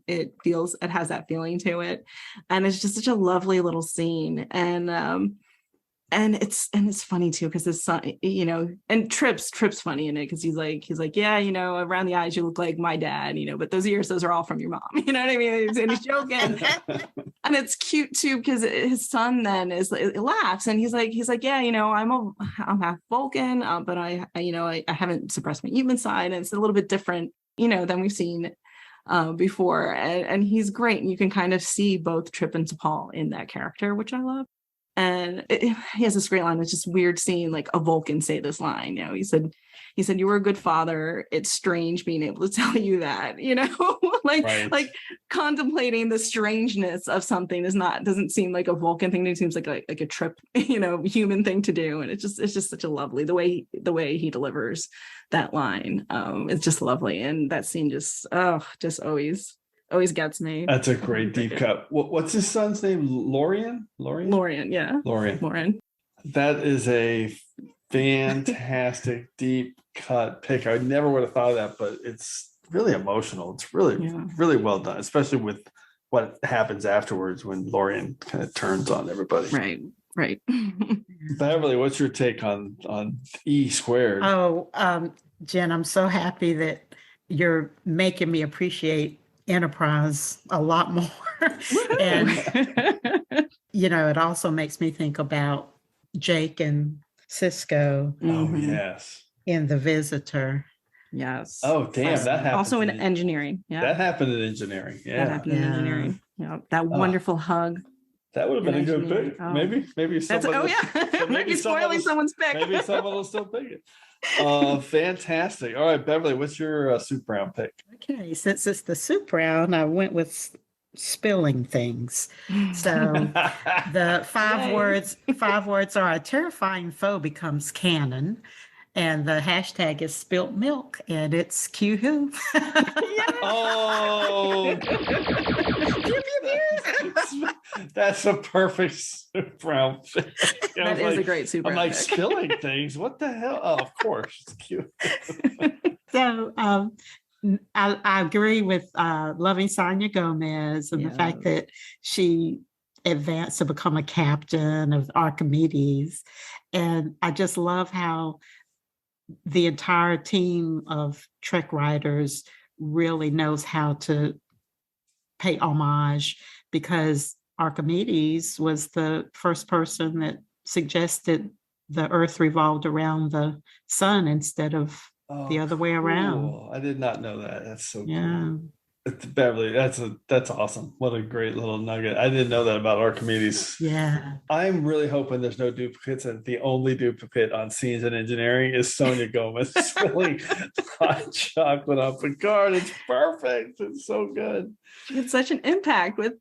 it feels, it has that feeling to it, and it's just such a lovely little scene. And it's funny too, because his son, and Trip's funny in it, because he's like, yeah, around the eyes you look like my dad, but those ears, those are all from your mom. You know what I mean? And he's joking, and it's cute too, because his son then laughs, and he's like, yeah, I'm half Vulcan, but I haven't suppressed my human side, and it's a little bit different, than we've seen before, and he's great, and you can kind of see both Trip and T'Pol in that character, which I love. And he has this great line. It's just weird seeing like a Vulcan say this line. He said, "You were a good father. It's strange being able to tell you that." Like contemplating the strangeness of something doesn't seem like a Vulcan thing. It seems like a Trip, human thing to do. And it's just such a lovely, the way he delivers that line. It's just lovely, and that scene just always gets me. That's a great deep cut. What's his son's name? Lorian, yeah. Lorian. That is a fantastic deep cut pick. I never would have thought of that, but it's really emotional. It's really, really well done, especially with what happens afterwards when Lorian kind of turns on everybody. Right. Beverly, what's your take on E Squared? Jen, I'm so happy that you're making me appreciate Enterprise a lot more. And it also makes me think about Jake and Cisco. Oh yes, in The Visitor. Yes. Oh damn, that happened also in engineering. Yeah, that happened in engineering. Yeah, that happened in engineering. Yeah, that wonderful hug. That would have been a good pick. Oh. Maybe someone. Might be spoiling someone's pick. Maybe someone will still pick it. Fantastic. All right, Beverly, what's your soup round pick? Okay, since it's the soup round, I went with spilling things. So the five words are: a terrifying foe becomes canon. And the hashtag is spilt milk, and it's Q-Who. Oh, that's a perfect super outfit. That is a great super I'm outfit. like, spilling things. What the hell? Oh, of course, it's cute. So I agree with loving Sonia Gomez and the fact that she advanced to become a captain of Archimedes. And I just love how the entire team of Trek writers really knows how to pay homage, because Archimedes was the first person that suggested the Earth revolved around the sun instead of the other way around. I did not know that. That's so cool. Yeah. Beverly, that's awesome. What a great little nugget. I didn't know that about Archimedes. Yeah. I'm really hoping there's no duplicates, and the only duplicate on Scenes in Engineering is Sonia Gomez spilling hot chocolate on Picard. It's perfect. It's so good. It's such an impact with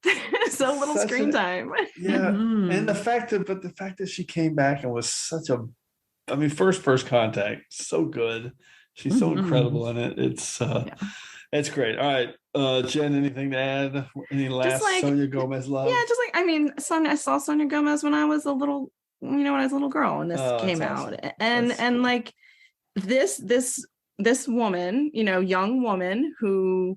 so little screen time. Yeah. And the fact that she came back and was such a, first contact, so good. She's so incredible in it. It's great. All right. Jen, anything to add? Any last Sonia Gomez love? Yeah, just I saw Sonia Gomez when I was a little, when I was a little girl, and this came out. And like this woman, young woman who,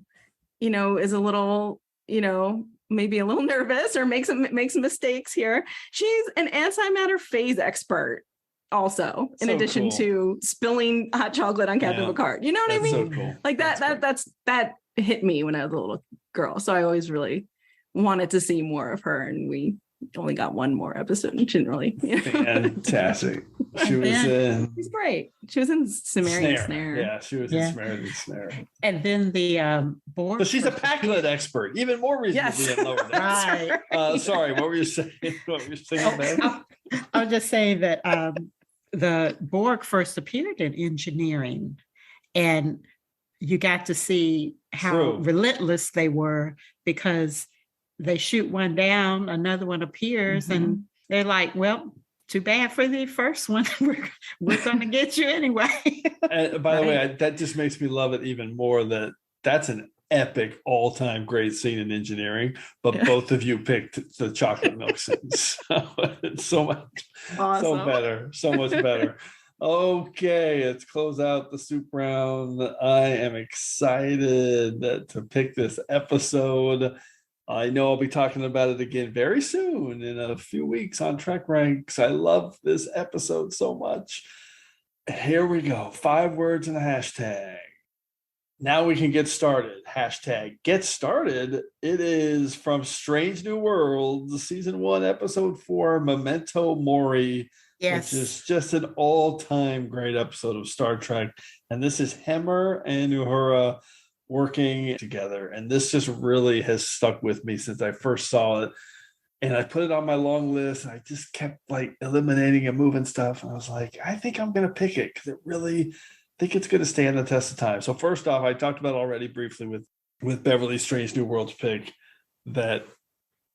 is a little, maybe a little nervous or makes mistakes here. She's an antimatter phase expert. Also, in addition to spilling hot chocolate on Captain Picard, you know what I mean? So cool. Like that hit me when I was a little girl. So I always really wanted to see more of her, and we only got one more episode, and she didn't really. Fantastic. She's great. She was in Sumerian Snare. Yeah, she was in Sumerian Snare. And then the board. So she's a Pac-Lit expert. Even more reason to be in lower decks. Right. Sorry, what were you saying? I was just saying that the Borg first appeared in engineering, and you got to see how relentless they were, because they shoot one down, another one appears, and they're like, well, too bad for the first one. We're going to get you anyway. And by the way, that just makes me love it even more, that's an epic all-time great scene in engineering, but both of you picked the chocolate milk scene. So it's so much so much better. Okay, let's close out the soup round. I am excited to pick this episode. I know I'll be talking about it again very soon, in a few weeks on TrekRanks. I love this episode so much. Here we go. 5 words and a hashtag. Now we can get started. Hashtag get started. It is from Strange New Worlds, season 1, episode 4, Memento Mori. Yes. Which is just an all-time great episode of Star Trek. And this is Hemmer and Uhura working together. And this just really has stuck with me since I first saw it. And I put it on my long list, and I just kept eliminating and moving stuff. And I was like, I think I'm going to pick it, because it really, I think it's going to stand the test of time. So first off, I talked about already briefly with Beverly's Strange New Worlds pick, that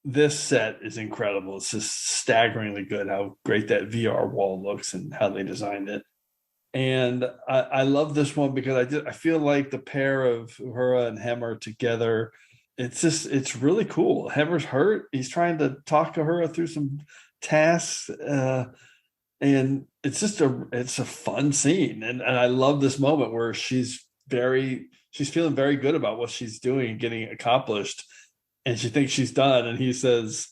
this set is incredible. It's just staggeringly good how great that VR wall looks and how they designed it. And I love this one because I feel like the pair of Uhura and Hemmer together, it's really cool. Hemmer's hurt. He's trying to talk to Uhura through some tasks. And it's a fun scene. And I love this moment where she's feeling very good about what she's doing and getting accomplished. And she thinks she's done. And he says,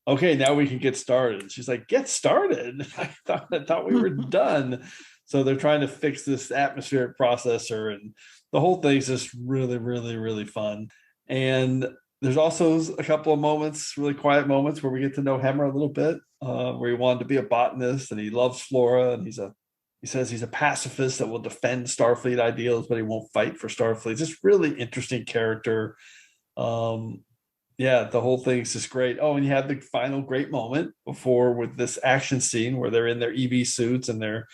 okay, now we can get started. She's like, get started. I thought we were done. So they're trying to fix this atmospheric processor. And the whole thing's just really, really, really fun. And there's also a couple of moments, really quiet moments, where we get to know Hemmer a little bit, where he wanted to be a botanist and he loves flora. And he says he's a pacifist that will defend Starfleet ideals, but he won't fight for Starfleet. Just really interesting character. The whole thing's just great. Oh, and you have the final great moment with this action scene where they're in their EV suits and they're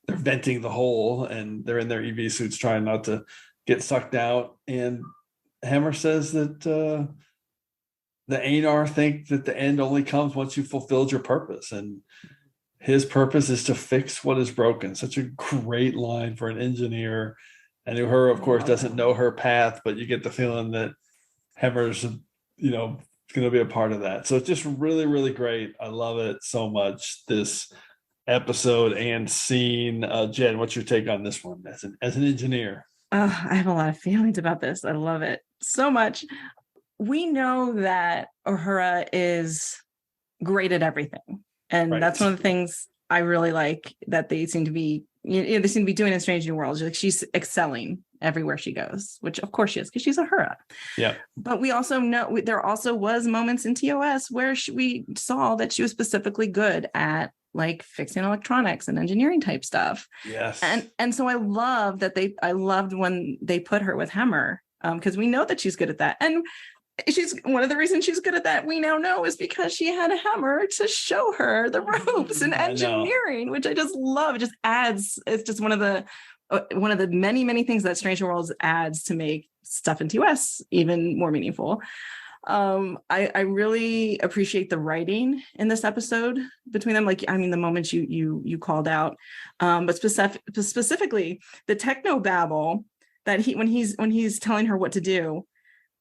venting the hole, and they're in their EV suits trying not to get sucked out. And Hemmer says that the Anar think that the end only comes once you fulfilled your purpose, and his purpose is to fix what is broken. Such a great line for an engineer. And Uhura, of course, doesn't know her path, but you get the feeling that Hemmer's, going to be a part of that. So it's just really, really great. I love it so much, this episode and scene. Jen, what's your take on this one as an engineer? Oh, I have a lot of feelings about this. I love it so much. We know that Uhura is great at everything. And that's one of the things I really like that they seem to be, they seem to be doing in Strange New Worlds. Like, she's excelling everywhere she goes, which of course she is, because she's Uhura. Yeah. But we also know there also was moments in TOS where we saw that she was specifically good at like fixing electronics and engineering type stuff. Yes. And so I loved when they put her with Hemmer, because we know that she's good at that. And she's one of the reasons she's good at that, we now know, is because she had a Hemmer to show her the ropes and engineering, which I just love. It just adds, it's just one of the many, many things that Strange New Worlds adds to make stuff in TOS even more meaningful. I really appreciate the writing in this episode between them. Like, I mean, the moments you called out, but specifically the techno babble that when he's telling her what to do.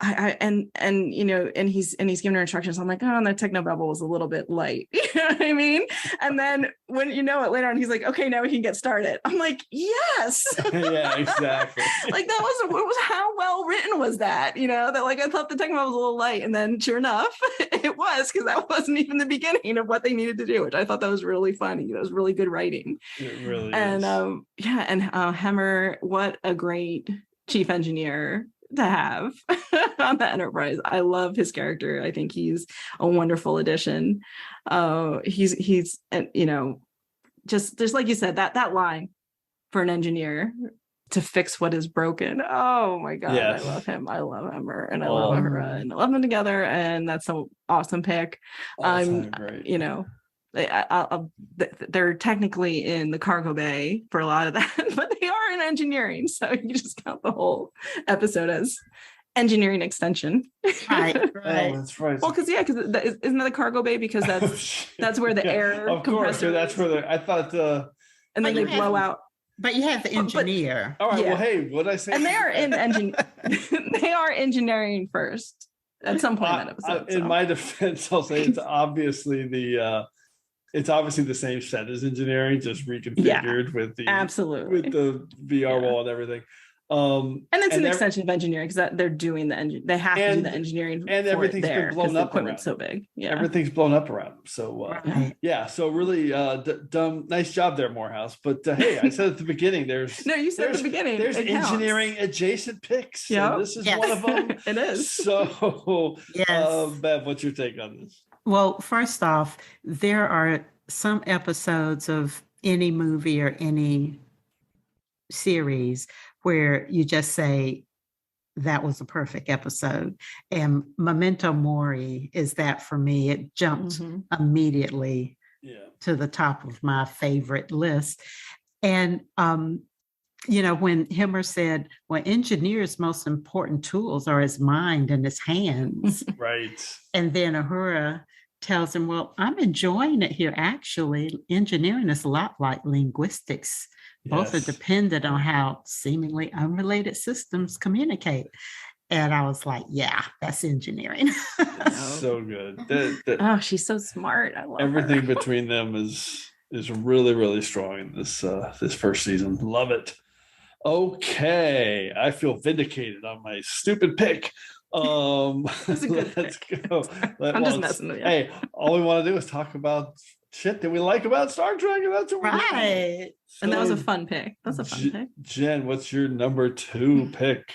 And he's giving her instructions. I'm like, oh, that technobabble was a little bit light. You know what I mean? And then when it later on, he's like, okay, now we can get started. I'm like, yes. Yeah, exactly. Like, that was how well written was that? That, like, I thought the technobabble was a little light, and then sure enough, it was, because that wasn't even the beginning of what they needed to do, which I thought that was really funny. That was really good writing. It really is. And Hemmer, what a great chief engineer to have on the Enterprise. I love his character. I think he's a wonderful addition. He's just like you said, that line for an engineer to fix what is broken. Oh my God. Yes. I love him. I love Hemmer, and I love Uhura, and I love them together. And that's an awesome pick. Great. They're technically in the cargo bay for a lot of that, but they are in engineering, so you just count the whole episode as engineering extension. Right. Oh, that's right. Well, because isn't that the cargo bay, because that's where the air of course, so that's where I thought and then they blow out. But you have the engineer. All right. Yeah. Well, hey, what did I say? And they are in they are engineering first at some point in that episode. In my defense, I'll say it's obviously the same set as engineering, just reconfigured with the VR wall and everything. And it's an extension of engineering, because they're doing the engine. They have to do the engineering, and everything's been blown up. The equipment's so big. Yeah, everything's blown up around them. So so really dumb. Nice job there, Moorhouse. But hey, I said at the beginning, you said at the beginning, there's engineering adjacent picks. Yeah, this is one of them. It is. So, Bev, what's your take on this? Well, first off, there are some episodes of any movie or any series where you just say, that was a perfect episode. And Memento Mori is that for me. It jumped immediately to the top of my favorite list. And, when Hemmer said, well, engineers' most important tools are his mind and his hands. Right. And then Uhura tells him, well, I'm enjoying it here. Actually, engineering is a lot like linguistics. Both are dependent on how seemingly unrelated systems communicate. And I was like, yeah, that's engineering. So good. She's so smart. I love everything her. Between them is really, really strong in this first season. Love it. Okay. I feel vindicated on my stupid pick. That's a good let's pick. Go. I'm just messing with you. Hey, all we want to do is talk about shit that we like about Star Trek, and that's what we're doing. So, and that was a fun pick. That's a fun pick. Jen, what's your number 2 pick?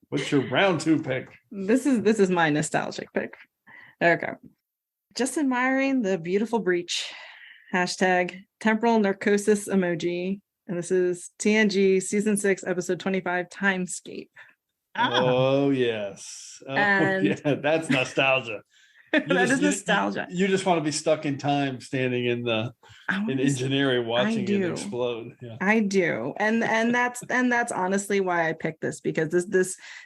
What's your round 2 pick? This is my nostalgic pick. Okay. Just admiring the beautiful breach. #temporal narcosis emoji. And this is TNG season 6, episode 25, Timescape. Oh yes. Oh, And yeah, that's nostalgia. That is nostalgia. You just want to be stuck in time, standing in engineering, watching it explode. Yeah, I do, and that's honestly why I picked this, because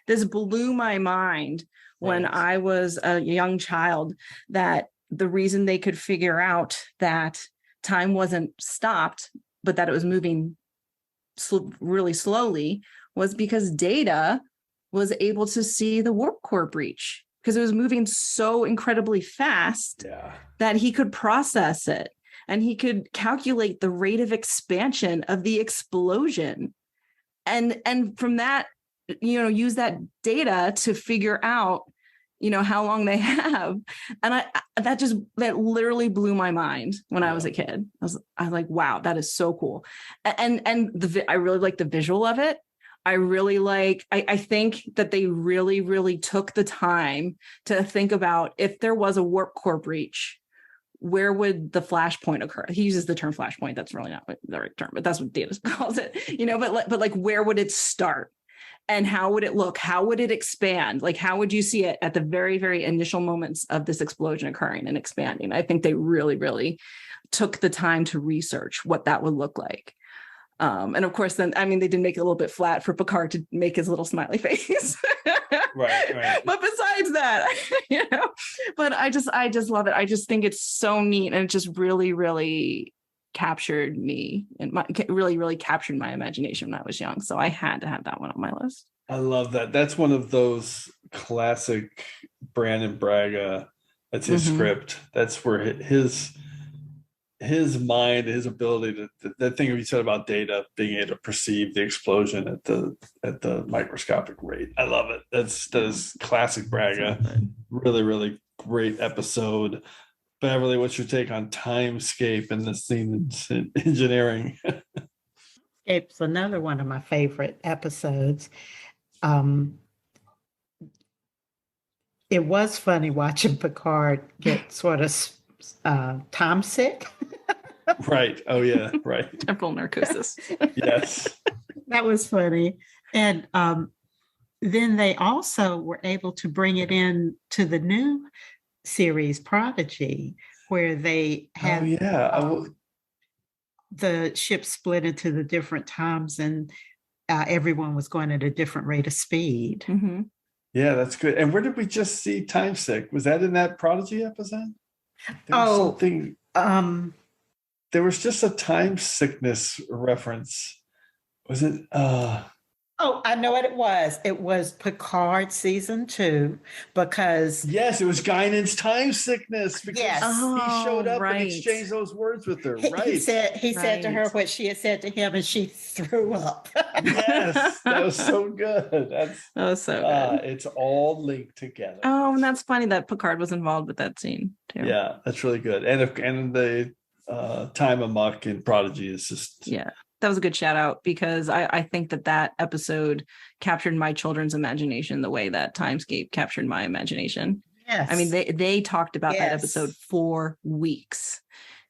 this blew my mind when I was a young child, that the reason they could figure out that time wasn't stopped, but that it was moving really slowly, was because Data was able to see the warp core breach, because it was moving so incredibly fast that he could process it, and he could calculate the rate of expansion of the explosion, and from that, use that data to figure out how long they have. And that literally blew my mind when I was a kid. I was like, wow, that is so cool. And I really like the visual of it. I really I think that they really, really took the time to think about, if there was a warp core breach, where would the flashpoint occur? He uses the term flashpoint. That's really not the right term, but that's what Data calls it, but where would it start? And how would it look? How would it expand? How would you see it at the very, very initial moments of this explosion occurring and expanding? I think they really, really took the time to research what that would look like. And of course, then, they did make it a little bit flat for Picard to make his little smiley face. Right. But besides that, but I just love it. I just think it's so neat. And it just really, really captured me, and really captured my imagination when I was young. So I had to have that one on my list. I love that. That's one of those classic Brandon Braga. That's his script. That's where his mind, his ability to, that thing you said about Data being able to perceive the explosion at the microscopic rate. I love it. That is classic Braga. Really, really great episode. Beverly, what's your take on Timescape and the scene in engineering? It's another one of my favorite episodes. It was funny watching Picard get sort of time sick. Right. Oh, yeah. Right. Temporal narcosis. Yes. That was funny. And then they also were able to bring it in to the new series Prodigy, where they had the ship split into the different times, and everyone was going at a different rate of speed. Mm-hmm. Yeah, that's good. And where did we just see Time Sick? Was that in that Prodigy episode? There was just a time sickness reference. Was it? Oh, I know what it was. It was Picard season 2, because yes, it was Guinan's time sickness, because he showed up and exchanged those words with her. Right. He said to her what she had said to him, and she threw up. Yes, that was so good. That was so good. It's all linked together. Oh, and that's funny that Picard was involved with that scene too. Yeah, that's really good. And the time amok in Prodigy is just that was a good shout out, because I think that episode captured my children's imagination the way that Timescape captured my imagination. Yes. They talked about that episode for weeks,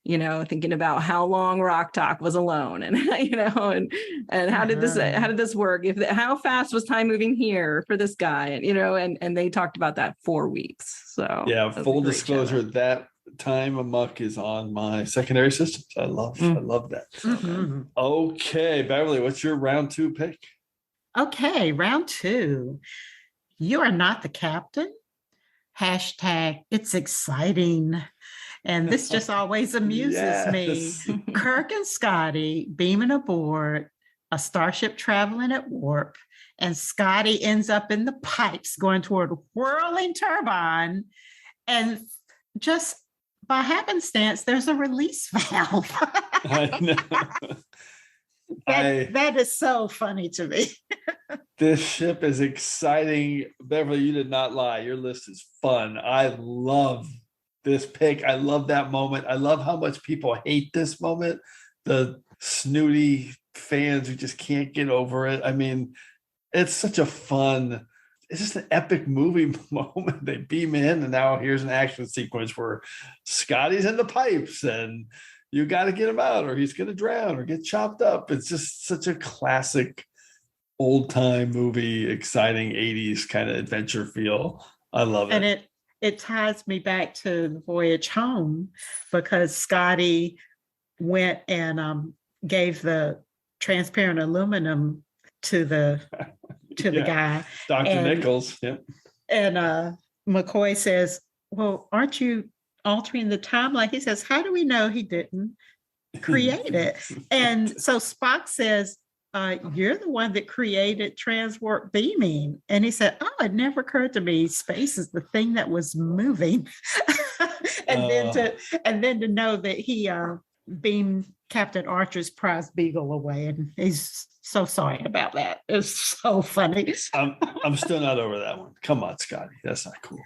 thinking about how long Rock Talk was alone, and and how did this work? How fast was time moving here for this guy? And they talked about that for weeks. So full disclosure, that time amok is on my secondary systems. I love that. Mm-hmm. Okay, Beverly, what's your round 2 pick? Okay, round 2. You are not the captain. # it's exciting. And this just always amuses me. Kirk and Scotty beaming aboard a starship traveling at warp, and Scotty ends up in the pipes going toward a whirling turbine, and just by happenstance, there's a release valve. I know. That is so funny to me. This ship is exciting. Beverly, you did not lie. Your list is fun. I love this pick. I love that moment. I love how much people hate this moment. The snooty fans who just can't get over it. It's such a fun, it's just an epic movie moment. They beam in, and now here's an action sequence where Scotty's in the pipes, and you got to get him out, or he's going to drown or get chopped up. It's just such a classic old time movie, exciting 80s kind of adventure feel. I love it. And it ties me back to the voyage home because Scotty went and gave the transparent aluminum to the guy. Dr. Nichols. Yep. And McCoy says, well, aren't you altering the timeline? He says, how do we know he didn't create it? And so Spock says, you're the one that created transwarp beaming. And he said, oh, it never occurred to me. Space is the thing that was moving. and then to know that he beamed Captain Archer's prize beagle away. And he's so sorry about that. It's so funny. I'm still not over that one. Come on, Scotty. That's not cool.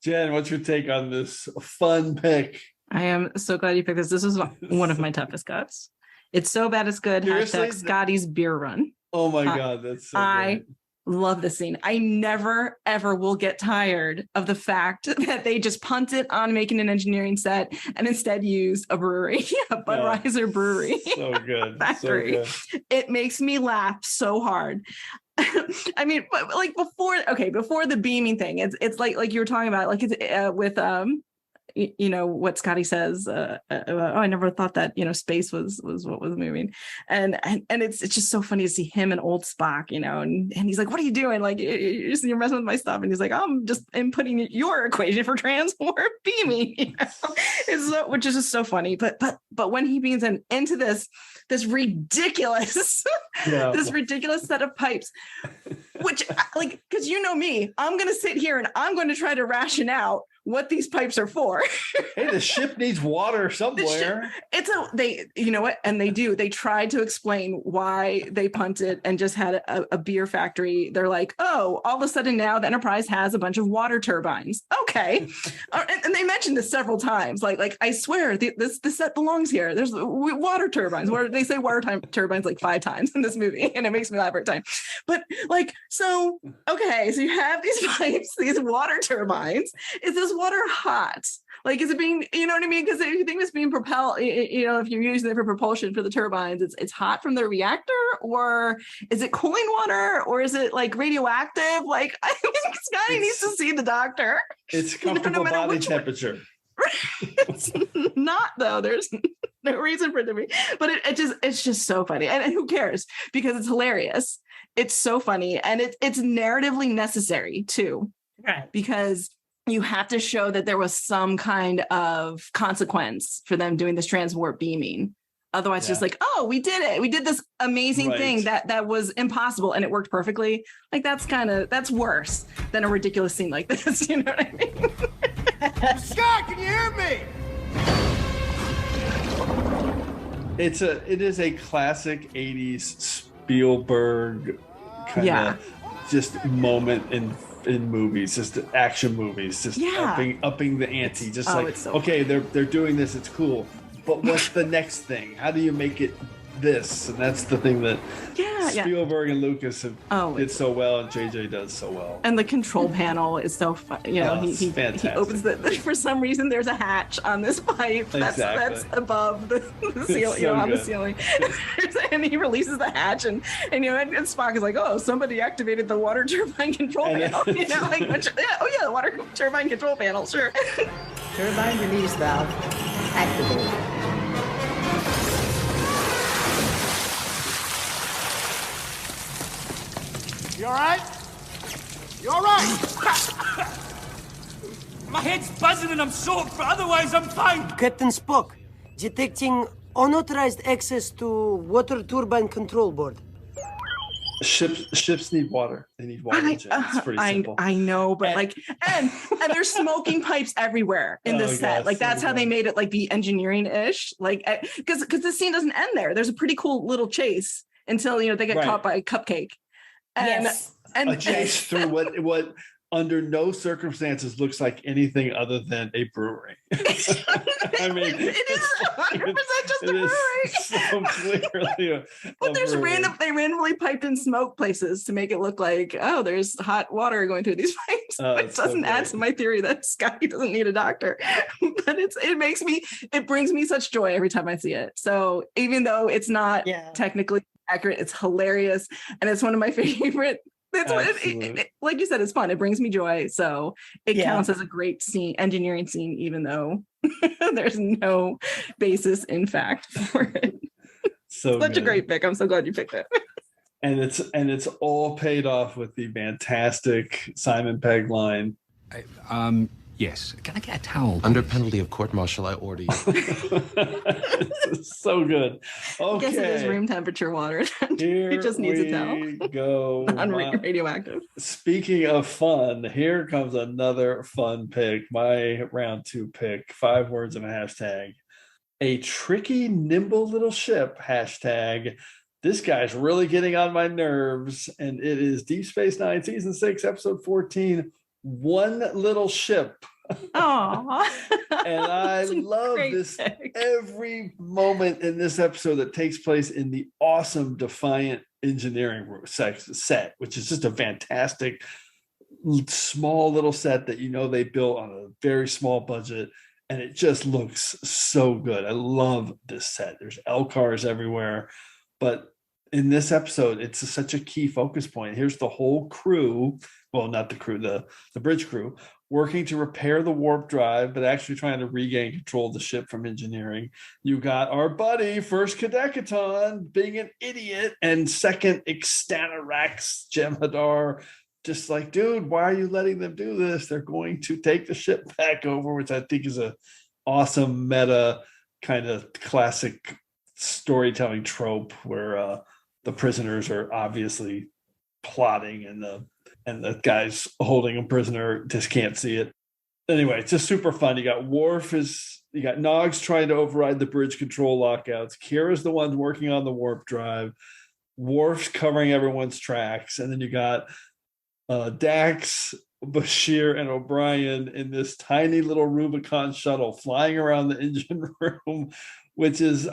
Jen, what's your take on this fun pick? I am so glad you picked this. This is one of my toughest cuts. It's so bad it's good. Seriously? # Scotty's beer run. Oh my God, that's so I great. love this scene. I never, ever will get tired of the fact that they just punt it on making an engineering set and instead use a brewery, a Budweiser brewery. So good. Factory. So good. It makes me laugh so hard. I mean, but like before the beaming thing, it's like you were talking about, like it's with you know what Scotty says. I never thought that space was what was moving, and it's just so funny to see him and old Spock, and he's like, "What are you doing? Like you're messing with my stuff," and he's like, "I'm just inputting your equation for transwarp beaming," which is just so funny. But when he beams into this ridiculous this ridiculous set of pipes, which like, because me, I'm gonna sit here and I'm going to try to ration out what these pipes are for. Hey, the ship needs water somewhere. You know what? And they tried to explain why they punted and just had a beer factory. They're like, oh, all of a sudden now the Enterprise has a bunch of water turbines. Okay. And they mentioned this several times. Like I swear this set belongs here. There's water turbines, where they say water turbines like 5 times in this movie. And it makes me laugh every time. But so you have these pipes, these water turbines. Is this water hot? Like, is it being, you know what I mean? Because if you think it's being propelled, if you're using it for propulsion for the turbines, it's hot from the reactor, or is it cooling water, or is it like radioactive? Like, I think Scotty needs to see the doctor. It's comfortable body temperature. It's not, though. There's no reason for it to be, but it's just so funny, and who cares, because it's hilarious. It's so funny, and it's narratively necessary too, right? Because you have to show that there was some kind of consequence for them doing this transwarp beaming. Otherwise, just like, oh, we did it. We did this amazing thing that was impossible and it worked perfectly. Like, that's worse than a ridiculous scene like this. You know what I mean? Scott, can you hear me? It is a classic 80s Spielberg kind of just moment in movies, just action movies, just upping the ante, just okay, they're doing this, it's cool, but what's the next thing? How do you make it this? And that's the thing that Spielberg and Lucas did so well, and JJ does so well. And the control panel is so fun. He opens for some reason there's a hatch on this pipe that's above the ceiling, so on the ceiling. And he releases the hatch, and Spock is like, oh, somebody activated the water turbine control panel. The water turbine control panel, sure. Turbine release valve activated. You all right? You all right? My head's buzzing and I'm soaked, but otherwise I'm fine. Captain Spock, detecting unauthorized access to water turbine control board. Ships need water. They need water. It's pretty simple. I know, but and there's smoking pipes everywhere in this set. Like, that's how they made it be engineering-ish. Like, because this scene doesn't end there. There's a pretty cool little chase until they get caught by a cupcake. And a chase through what under no circumstances looks like anything other than a brewery. I mean, it is 100% just a brewery. So clearly but they randomly piped in smoke places to make it look like, oh, there's hot water going through these pipes. It doesn't add to my theory that Scotty doesn't need a doctor. But it brings me such joy every time I see it. So even though it's not technically accurate, it's hilarious, and it's one of my favorite That's what like you said, it's fun. It brings me joy. So it counts as a great engineering scene, even though there's no basis in fact for it. Such a great pick. I'm so glad you picked it. And it's all paid off with the fantastic Simon Pegg line. Yes. Can I get a towel? Under penalty of court-martial, I order you. So good. Okay. I guess it is room temperature water. It just needs a towel. Go. Non-radioactive. Speaking of fun, here comes another fun pick. My round 2 pick. 5 words of a hashtag. A tricky, nimble little ship, hashtag. This guy's really getting on my nerves. And it is Deep Space Nine, Season 6, Episode 14, One Little Ship. Aww. And I love this pick. Every moment in this episode that takes place in the awesome Defiant engineering set, which is just a fantastic small little set that they built on a very small budget, and it just looks so good. I love this set. There's LCARs everywhere, but in this episode, it's such a key focus point. Here's the whole crew, well, not the crew, the bridge crew, working to repair the warp drive, but actually trying to regain control of the ship from engineering. You got our buddy, First Cadecaton, being an idiot, and Second Extanarax Jem'Hadar, just like, dude, why are you letting them do this? They're going to take the ship back over, which I think is a awesome meta kind of classic storytelling trope where the prisoners are obviously plotting and the guys holding a prisoner just can't see it. Anyway, it's just super fun. You got you got Nogs trying to override the bridge control lockouts. Kira's the one working on the warp drive. Worf's covering everyone's tracks. And then you got Dax, Bashir, and O'Brien in this tiny little Rubicon shuttle flying around the engine room, which is,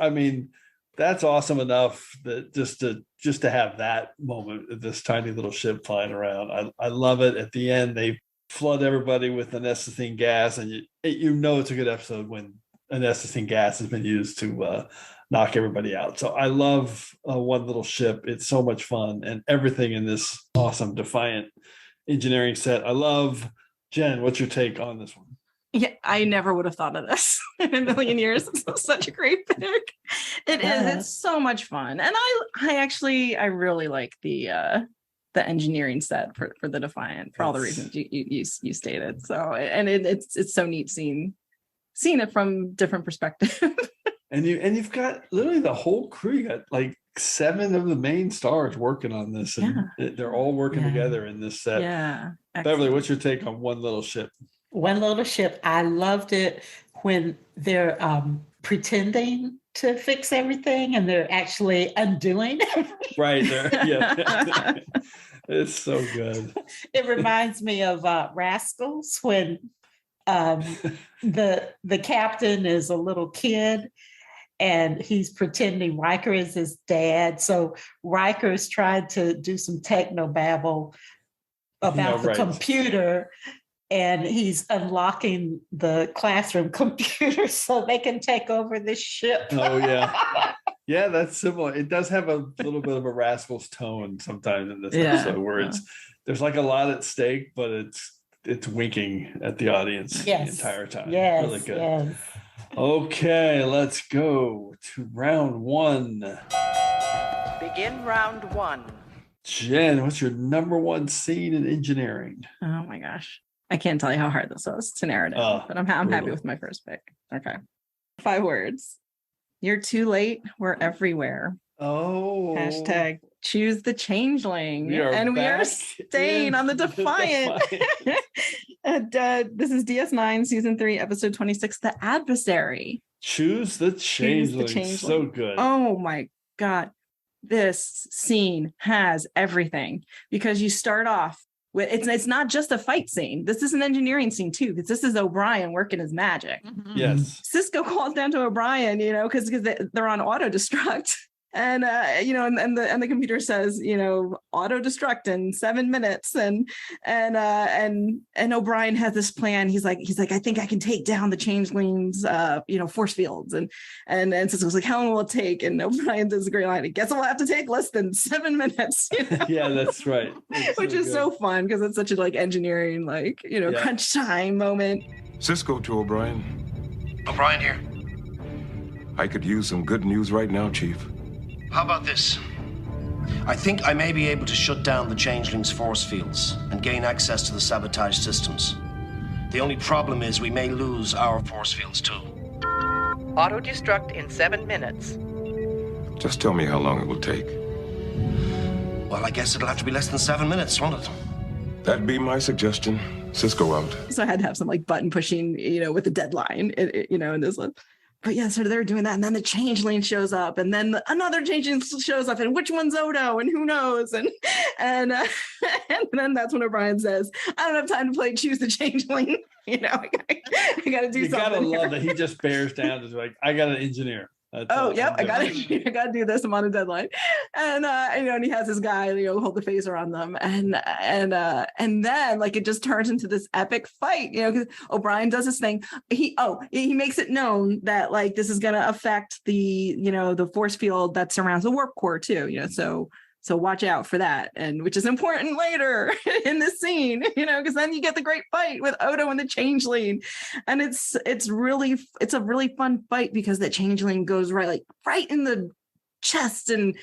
that's awesome enough that just to have that moment, this tiny little ship flying around. I love it. At the end, they flood everybody with anethicene gas, and it's a good episode when anethicene gas has been used to knock everybody out. So I love One Little Ship. It's so much fun, and everything in this awesome Defiant engineering set. I love. Jen, what's your take on this one? Yeah, I never would have thought of this in a million years. It's such a great pick. It is. It's so much fun, and I really like the engineering set for the Defiant for all the reasons you stated. So, and it's so neat seeing it from different perspectives. and you've got literally the whole crew. You got like 7 of the main stars working on this, and they're all working together in this set. Yeah, Beverly, what's your take on One Little Ship? One Little Ship. I loved it when they're pretending to fix everything and they're actually undoing everything. Right there. Yeah. It's so good. It reminds me of Rascals when the captain is a little kid and he's pretending Riker is his dad. So Riker's trying to do some technobabble about the computer, and he's unlocking the classroom computer so they can take over the ship. Oh, yeah. Yeah, that's similar. It does have a little bit of a Rascals tone sometimes in this episode where there's like a lot at stake, but it's winking at the audience the entire time. Yes, really good. Yes. Okay, let's go to round 1. Begin round 1. Jen, what's your number 1 scene in engineering? Oh my gosh. I can't tell you how hard this was to narrow down, but I'm happy with my first pick. Okay. 5 words. You're too late. We're everywhere. Oh. Hashtag choose the changeling. We are staying on the Defiant. And, this is DS9, Season 3, Episode 26, The Adversary. Choose the changeling. So good. Oh my God. This scene has everything because you start off with, it's not just a fight scene. This is an engineering scene too, because this is O'Brien working his magic. Yes. Cisco calls down to O'Brien, because they're on auto destruct. and the computer says, auto destruct in 7 minutes, and O'Brien has this plan. He's like, I think I can take down the changelings, force fields, and Cisco's like, how long will it take? And O'Brien does a great line. I guess it will have to take less than 7 minutes. Yeah, that's right. Which is so fun because it's such a engineering crunch time moment. Cisco to O'Brien. O'Brien here. I could use some good news right now, Chief. How about this? I think I may be able to shut down the changelings' force fields and gain access to the sabotage systems. The only problem is we may lose our force fields too. Auto-destruct in 7 minutes. Just tell me how long it will take. Well, I guess it'll have to be less than 7 minutes, won't it? That'd be my suggestion. Cisco out. So I had to have some button pushing, with the deadline, in this one. But yeah, so they're doing that. And then the changeling shows up, and then another changeling shows up, and which one's Odo, and who knows? And then that's when O'Brien says, I don't have time to play choose the changeling. I got to do something. You got to love that he just bears down to I got an engineer. I gotta do this. I'm on a deadline, and he has this guy, hold the phaser on them, and then it just turns into this epic fight, because O'Brien does this thing. He makes it known that this is gonna affect the the force field that surrounds the warp core too, so watch out for that, and which is important later in this scene, because then you get the great fight with Odo and the changeling, and it's a really fun fight because the changeling goes right in the chest and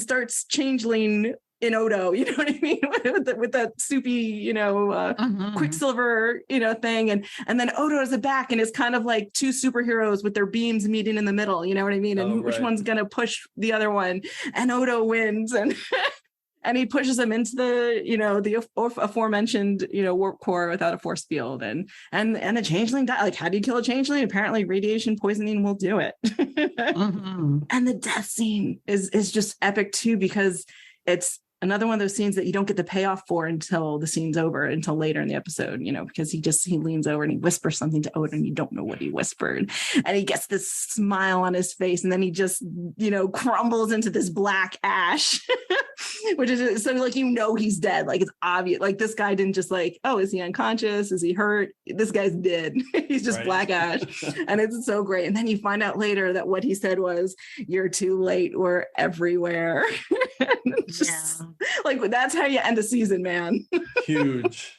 starts changeling in Odo, you know what I mean, with that soupy, Quicksilver, thing, and then Odo is back, and it's kind of like two superheroes with their beams meeting in the middle, you know what I mean, and which one's gonna push the other one, and Odo wins, and and he pushes him into the aforementioned warp core without a force field, and the changeling died. How do you kill a changeling? Apparently, radiation poisoning will do it. And the death scene is just epic too, because it's another one of those scenes that you don't get the payoff for until the scene's over, until later in the episode, because he leans over and he whispers something to Odo, and you don't know what he whispered. And he gets this smile on his face, and then he just, crumbles into this black ash, which is so he's dead. It's obvious. This guy didn't just is he unconscious? Is he hurt? This guy's dead. He's just black ash. And it's so great. And then you find out later that what he said was, "You're too late. We're everywhere." That's how you end a season, man. Huge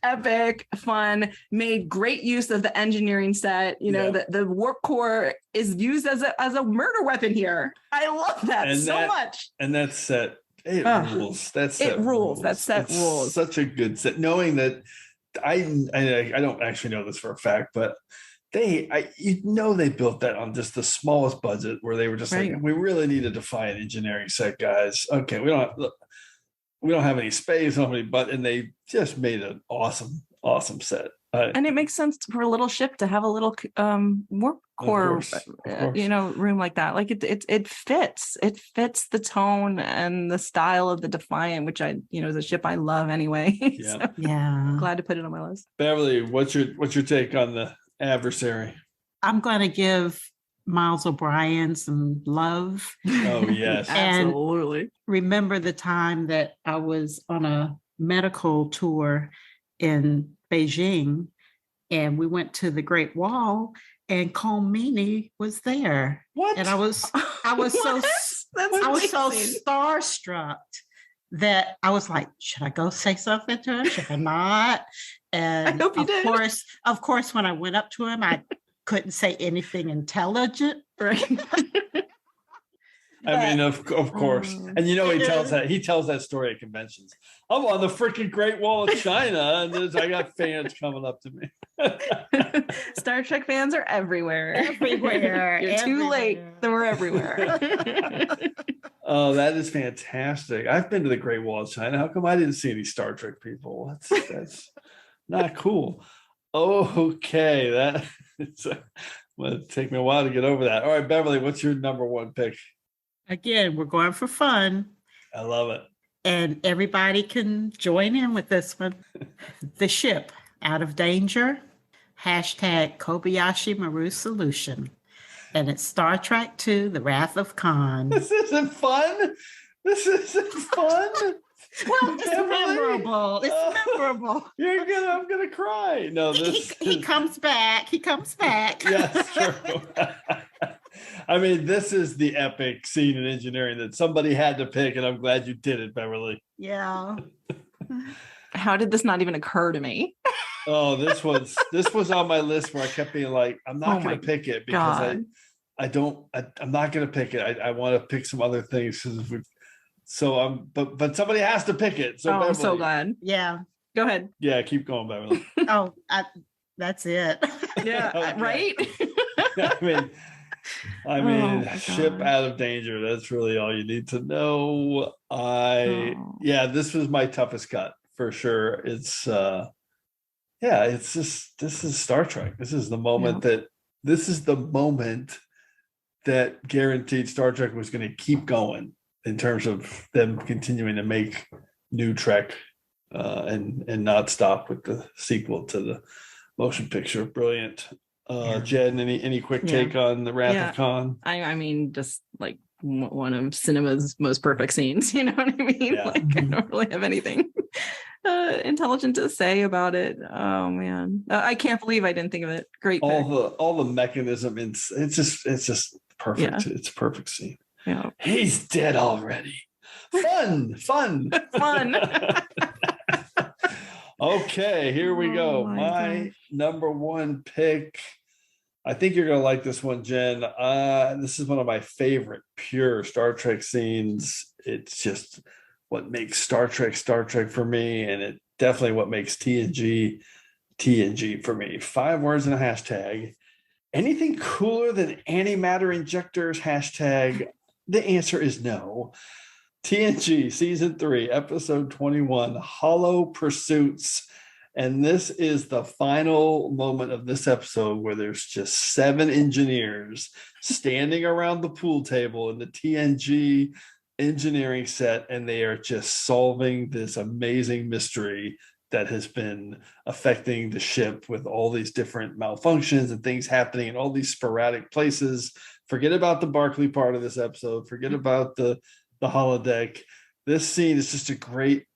Epic, fun, made great use of the engineering set. The warp core is used as a murder weapon here. I love that much. And that set, rules. That set rules. That set rules. Such a good set. Knowing that I don't actually know this for a fact, but they built that on just the smallest budget, where they were just we really need to define engineering set, guys. Okay, we don't have any space, and they just made an awesome set. And it makes sense for a little ship to have a little warp core, room like that. It fits the tone and the style of the Defiant, which is a ship I love anyway. Yeah, so, I'm glad to put it on my list. Beverly, what's your take on the adversary? I'm going to give Miles O'Brien some love. Oh, yes. Absolutely. Remember the time that I was on a medical tour in Beijing, and we went to the Great Wall, and Comini was there. What? And I was so starstruck that I was like, should I go say something to him? Should I not? And I hope you did. Of course, when I went up to him, I couldn't say anything intelligent. Right. I mean, of course. And he tells that story at conventions. I'm on the freaking Great Wall of China, and I got fans coming up to me. Star Trek fans are everywhere. Everywhere. You're too late, then we're everywhere. Oh, that is fantastic. I've been to the Great Wall of China. How come I didn't see any Star Trek people? That's not cool. Okay, it's going to take me a while to get over that. All right, Beverly, what's your number one pick? Again, we're going for fun. I love it. And everybody can join in with this one. The ship, out of danger. #Kobayashi Maru solution. and it's Star Trek II, The Wrath of Khan. This isn't fun. This isn't fun. Well, it's memorable. It's memorable. I'm gonna cry. No, he comes back. He comes back. Yes, true. I mean, this is the epic scene in engineering that somebody had to pick, and I'm glad you did it, Beverly. Yeah. How did this not even occur to me? Oh, this was on my list where I kept being like, I'm not gonna pick it because I'm not gonna pick it. I want to pick some other things but somebody has to pick it. So Beverly, I'm so glad. Yeah. Go ahead. Yeah, keep going, Beverly. That's it. Yeah, Okay. Right? I mean, ship out of danger. That's really all you need to know. This was my toughest cut for sure. It's this is Star Trek. This is the moment that guaranteed Star Trek was going to keep going in terms of them continuing to make new Trek and not stop with the sequel to the motion picture. Brilliant. Jenn, any quick take on The Wrath of Khan? I mean, just like one of cinema's most perfect scenes. You know what I mean? Yeah. Like, I don't really have anything intelligent to say about it. Oh man, I can't believe I didn't think of it. Great pick. All the mechanism. It's just perfect. Yeah. It's a perfect scene. Yeah. He's dead already. Fun. Okay, here we go. My number one pick. I think you're going to like this one, Jenn. This is one of my favorite pure Star Trek scenes. It's just what makes Star Trek for me, and it definitely what makes TNG for me. 5 words and a hashtag. Anything cooler than antimatter injectors? Hashtag. The answer is no. TNG Season 3, Episode 21, Hollow Pursuits. And this is the final moment of this episode where there's just 7 engineers standing around the pool table in the TNG engineering set, and they are just solving this amazing mystery that has been affecting the ship with all these different malfunctions and things happening in all these sporadic places. Forget about the Barclay part of this episode. Forget about the holodeck. This scene is just a great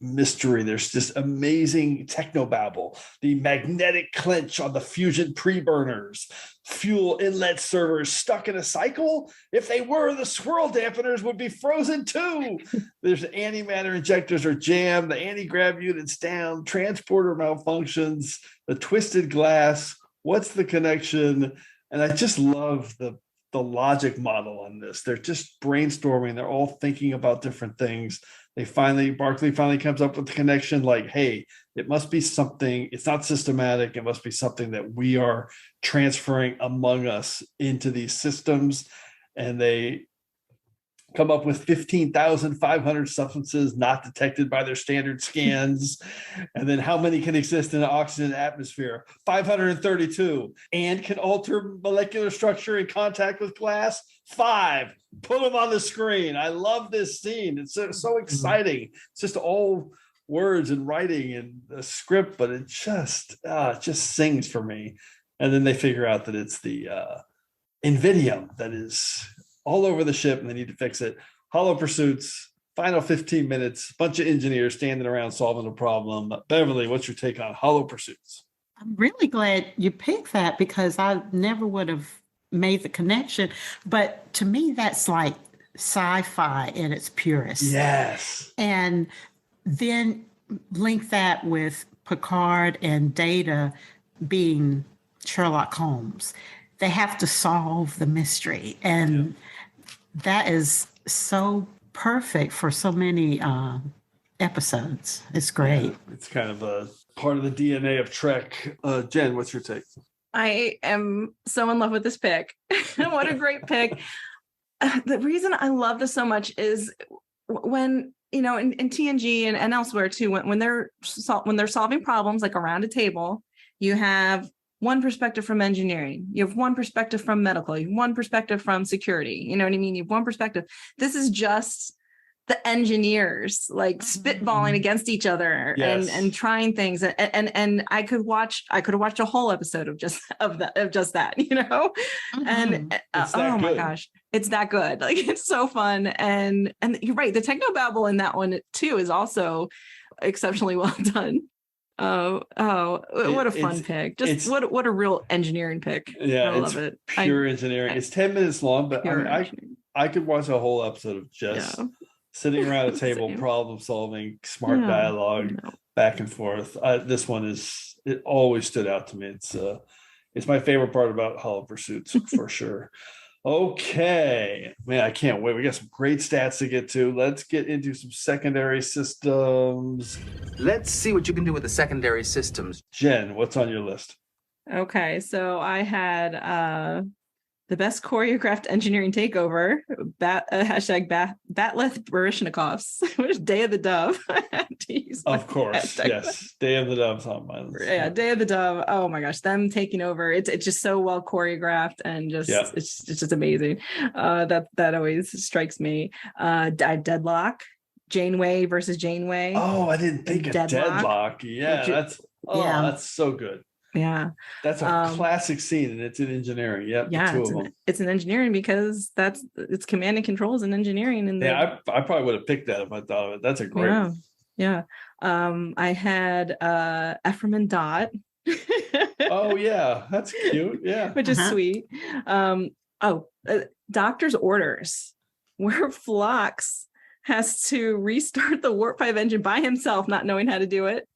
mystery. There's this amazing technobabble, the magnetic clench on the fusion pre-burners, fuel inlet servers stuck in a cycle. If they were, the swirl dampeners would be frozen too. There's antimatter injectors are jammed, the anti-grav units down, transporter malfunctions, the twisted glass. What's the connection? And I just love the logic model on this. They're just brainstorming. They're all thinking about different things. Barclay finally comes up with the connection, like, hey, it must be something. It's not systematic. It must be something that we are transferring among us into these systems. And they come up with 15,500 substances not detected by their standard scans. And then how many can exist in an oxygen atmosphere? 532. And can alter molecular structure in contact with glass? 5. Put them on the screen. I love this scene. It's so exciting. It's just all words and writing and a script, but it just sings for me. And then they figure out that it's the Invidium that is all over the ship, and they need to fix it. Hollow Pursuits, final 15 minutes, bunch of engineers standing around solving a problem. Beverly, what's your take on Hollow Pursuits? I'm really glad you picked that because I never would have made the connection. But to me, that's like sci-fi in its purest. Yes. And then link that with Picard and Data being Sherlock Holmes. They have to solve the mystery. And that is so perfect for so many episodes. It's great. Yeah, it's kind of a part of the DNA of Trek. Jenn, what's your take? I am so in love with this pick. What a great pick. The reason I love this so much is when, in TNG and elsewhere too, when they're solving problems like around a table, you have one perspective from engineering, you have one perspective from medical, you have one perspective from security, you know what I mean? You have one perspective. This is just the engineers like spitballing against each other and trying things, and I could have watched a whole episode of just that, you know. And oh my gosh, it's that good. Like, it's so fun. And you're right, the technobabble in that one too is also exceptionally well done. What a fun pick. Just what a real engineering pick. Yeah, I love it. Pure engineering. It's 10 minutes long, but I could watch a whole episode of just sitting around a table, problem solving, smart dialogue, back and forth. This one it always stood out to me. It's my favorite part about Hollow Pursuits for sure. Okay, man, I can't wait. We got some great stats to get to. Let's get into some secondary systems. Let's see what you can do with the secondary systems. Jen, what's on your list? Okay, so I had the best choreographed engineering takeover, hashtag Batleth Barishnikovs, which Day of the Dove. Of course, yes. Day of the Dove's on my list. Yeah, Day of the Dove. Oh my gosh, them taking over. It's just so well choreographed and it's just amazing. That always strikes me. Deadlock, Janeway versus Janeway. Oh, I didn't think of Deadlock. Yeah, that's so good. Yeah, that's a classic scene, and it's in engineering. Yep, yeah, the two of them. It's in engineering because it's command and controls in engineering. And I probably would have picked that if I thought of it. That's a great one. Yeah. I had Ephraim and Dot. Oh yeah, that's cute. Yeah, which is sweet. Doctor's Orders, where Phlox has to restart the warp 5 engine by himself, not knowing how to do it,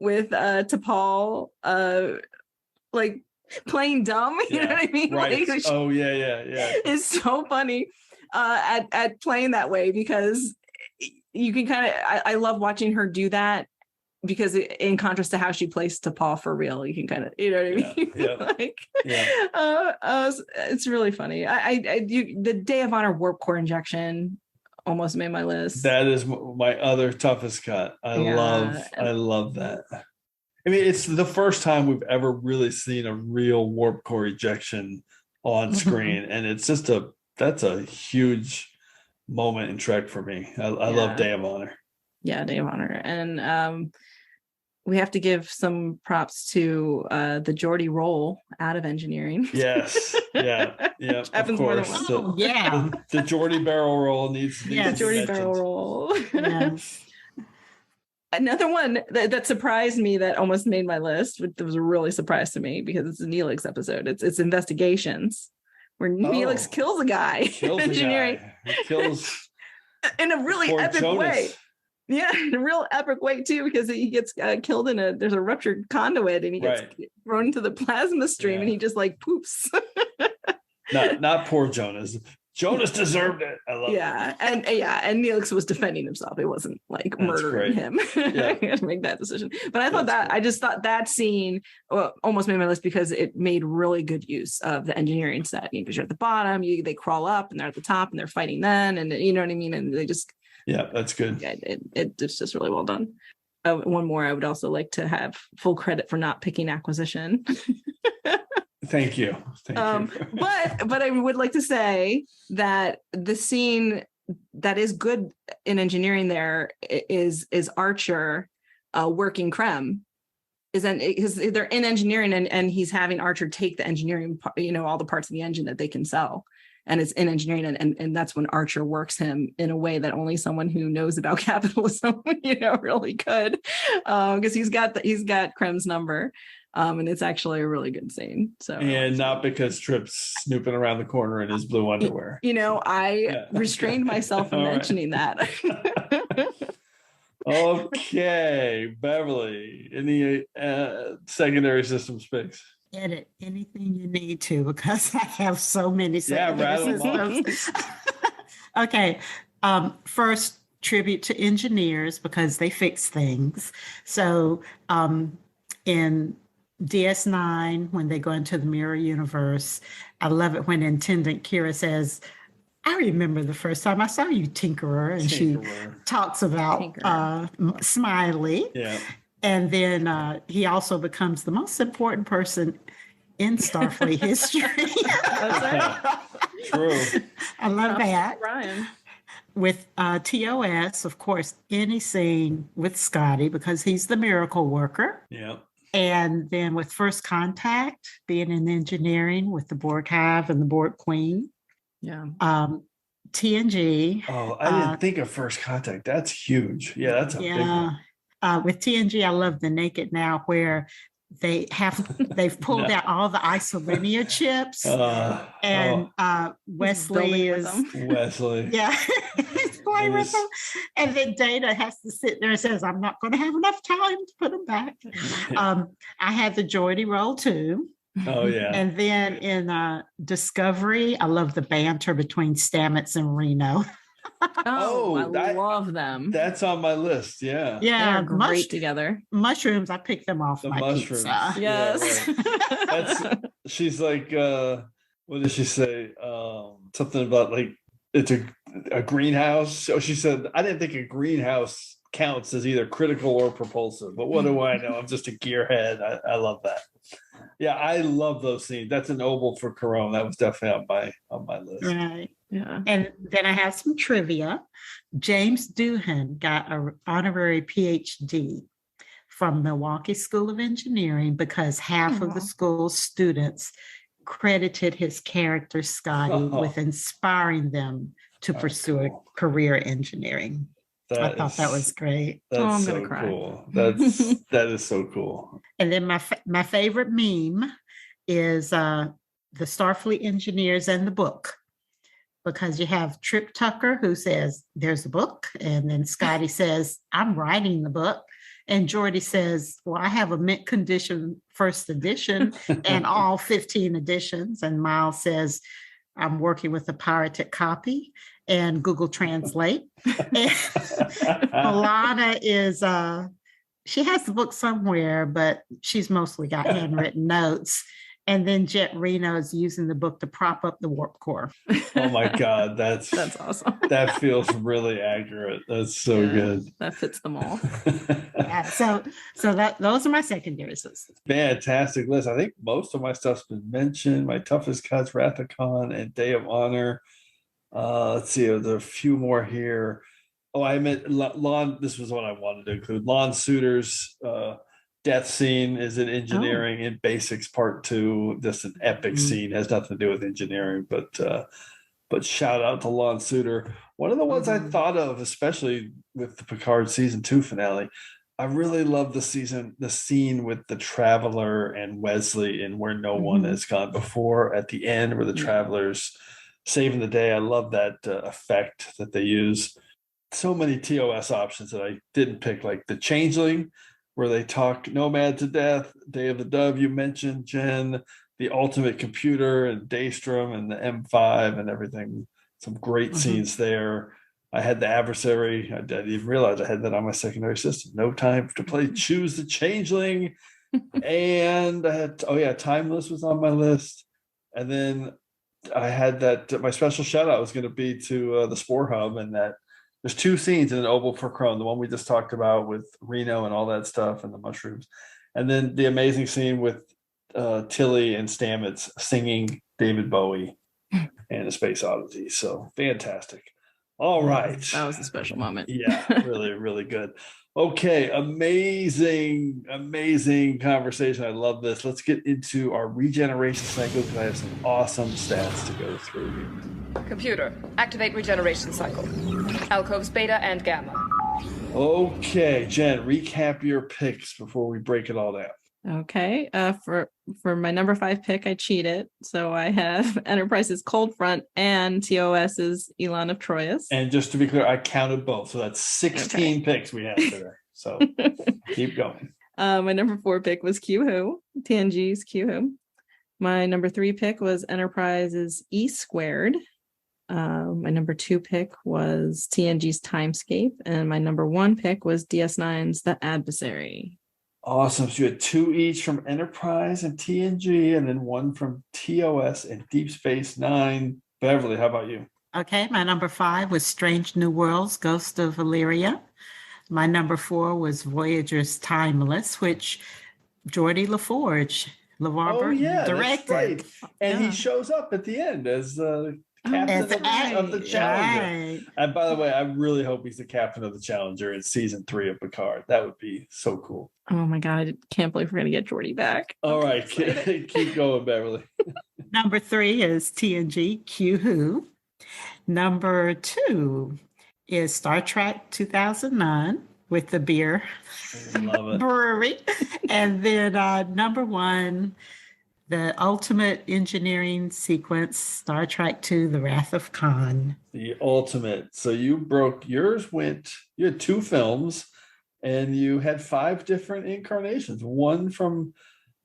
with T'Pol like playing dumb, you know what I mean? Right. Like, yeah. It's so funny at playing that way, because you can kind of I love watching her do that, because in contrast to how she plays T'Pol for real, you can kind of, you know what I mean? It's really funny. The Day of Honor warp core injection almost made my list. That is my other toughest cut. I love that. I mean, it's the first time we've ever really seen a real warp core ejection on screen, and it's just that's a huge moment in Trek for me. I love Day of Honor. Yeah, Day of Honor. And we have to give some props to the Geordie roll out of engineering. Yes. Yeah. Yeah. Happens more than once. The Geordie barrel roll needs the Geordie barrel roll. Yes. Another one that surprised me, that almost made my list, which was a really surprise to me because it's a Neelix episode. It's Investigations, where Neelix kills a guy in engineering. Kills in a really epic way. Yeah, in a real epic way too, because he gets killed there's a ruptured conduit, and he gets thrown into the plasma stream, and he just like poops. not poor Jonas. Jonas deserved it. I love it. And Neelix was defending himself. It wasn't like murdering him. Yeah. I had to make that decision. But I just thought that scene almost made my list, because it made really good use of the engineering set. Because you're at the bottom, they crawl up, and they're at the top, and they're fighting then, and you know what I mean? And they just that's good. It's just really well done. One more, I would also like to have full credit for not picking Acquisition. Thank you. But I would like to say that the scene that is good in engineering there is Archer working Krem. Because they're in engineering, and he's having Archer take the engineering, all the parts of the engine that they can sell. And it's in engineering, and that's when Archer works him in a way that only someone who knows about capitalism, really could, because he's got Krem's number. And it's actually a really good scene. So, and not because Trip's snooping around the corner in his blue underwear. I restrained myself from mentioning that. Okay, Beverly, any secondary systems picks? Edit anything you need to, because I have so many secondary systems. Okay, first, tribute to engineers, because they fix things. So in DS9, when they go into the mirror universe, I love it when Intendant Kira says, I remember the first time I saw you, Tinkerer, and she talks about Smiley. Yeah. And then he also becomes the most important person in Starfleet history. That's right. True. I love that. Ryan. with TOS, of course, any scene with Scotty because he's the miracle worker. Yeah. And then with First Contact, being in engineering with the Borg Hive and the Borg Queen. Yeah. TNG. Oh, I didn't think of First Contact. That's huge. Yeah, that's a big one. With TNG, I love the Naked Now where they've pulled out all the isolinear chips, and Wesley is Wesley. Yeah, he's playing with them, and then Data has to sit there and says, "I'm not going to have enough time to put them back." I had the Geordie roll too. Oh yeah, and then in Discovery, I love the banter between Stamets and Reno. I love them. That's on my list. Yeah. Yeah. They're great together. Mushrooms, I picked them off my mushrooms. pizza. Yes. Yeah, right. She's like, what did she say? Something about like, it's a greenhouse. So she said, I didn't think a greenhouse counts as either critical or propulsive, but what do I know? I'm just a gearhead. I love that. Yeah, I love those scenes. That's an oval for Corone. That was definitely on my list. Right. Yeah. And then I have some trivia. James Doohan got an honorary PhD from Milwaukee School of Engineering because half of the school's students credited his character Scotty with inspiring them to pursue a career in engineering. I thought that was great. That's so cool. That is so cool. And then my favorite meme is the Starfleet engineers and the book, because you have Trip Tucker who says, "There's a book," and then Scotty says, "I'm writing the book," and Geordi says, "Well, I have a mint condition first edition and all 15 editions," and Miles says, "I'm working with a pirated copy and Google Translate." And Alana is she has the book somewhere, but she's mostly got handwritten notes. And then Jet Reno is using the book to prop up the warp core. Oh my God, that's awesome. That feels really accurate. That's so good. That fits them all. So those are my secondary systems. Fantastic list. I think most of my stuff's been mentioned. My toughest cuts, Rathacon and Day of Honor. Let's see, there's a few more here. Oh, I meant Lon. This was what I wanted to include. Lon Suiter's death scene is in engineering in Basics Part 2. Just an epic scene. Has nothing to do with engineering, but shout out to Lon Suiter. One of the ones I thought of, especially with the Picard season 2 finale. I really love the scene with the Traveler and Wesley in Where No One Has Gone Before at the end, where the Traveler's saving the day. I love that effect that they use. So many TOS options that I didn't pick, like the Changeling, where they talk Nomad to death, Day of the Dove you mentioned, Jen, the Ultimate Computer and Daystrom and the M5 and everything. Some great scenes there. I had the Adversary. I didn't even realize I had that on my secondary system. No Time to Play Choose the Changeling. And I had Timeless was on my list. And then I had that my special shout out was going to be to the Spore Hub, and that there's two scenes in an oval for Crone, the one we just talked about with Reno and all that stuff and the mushrooms, and then the amazing scene with Tilly and Stamets singing David Bowie and a Space Oddity. So fantastic. All right. That was a special moment. Yeah, really, really good. Okay, amazing conversation. I love this. Let's get into our regeneration cycles because I have some awesome stats to go through here. Computer, activate regeneration cycle. Alcoves beta and gamma. Okay, Jen, recap your picks before we break it all down. Okay. For my number 5 pick, I cheated. So I have Enterprise's Cold Front and TOS's Elon of Troyes. And just to be clear, I counted both. So that's 16 picks we have today. So keep going. My number 4 pick was Q-Who, TNG's Q-Who. My number 3 pick was Enterprise's E Squared. My number 2 pick was TNG's Timescape. And my number 1 pick was DS9's The Adversary. Awesome. So you had 2 each from Enterprise and TNG, and then 1 from TOS and Deep Space Nine. Beverly, how about you? Okay, my number 5 was Strange New Worlds, Ghost of Valyria. My number 4 was Voyager's Timeless, which Geordie LaForge, LeVar Burton directed. That's right. And he shows up at the end as captain of the Challenger. Right. And by the way, I really hope he's the captain of the Challenger in season 3 of Picard. That would be so cool. Oh my God, I can't believe we're going to get Geordi back. All right, keep going, Beverly. Number 3 is TNG Q Who. Number 2 is Star Trek 2009 with the beer brewery. And then number 1, the ultimate engineering sequence, Star Trek II, The Wrath of Khan. The ultimate. So you had 2 films and you had 5 different incarnations. One from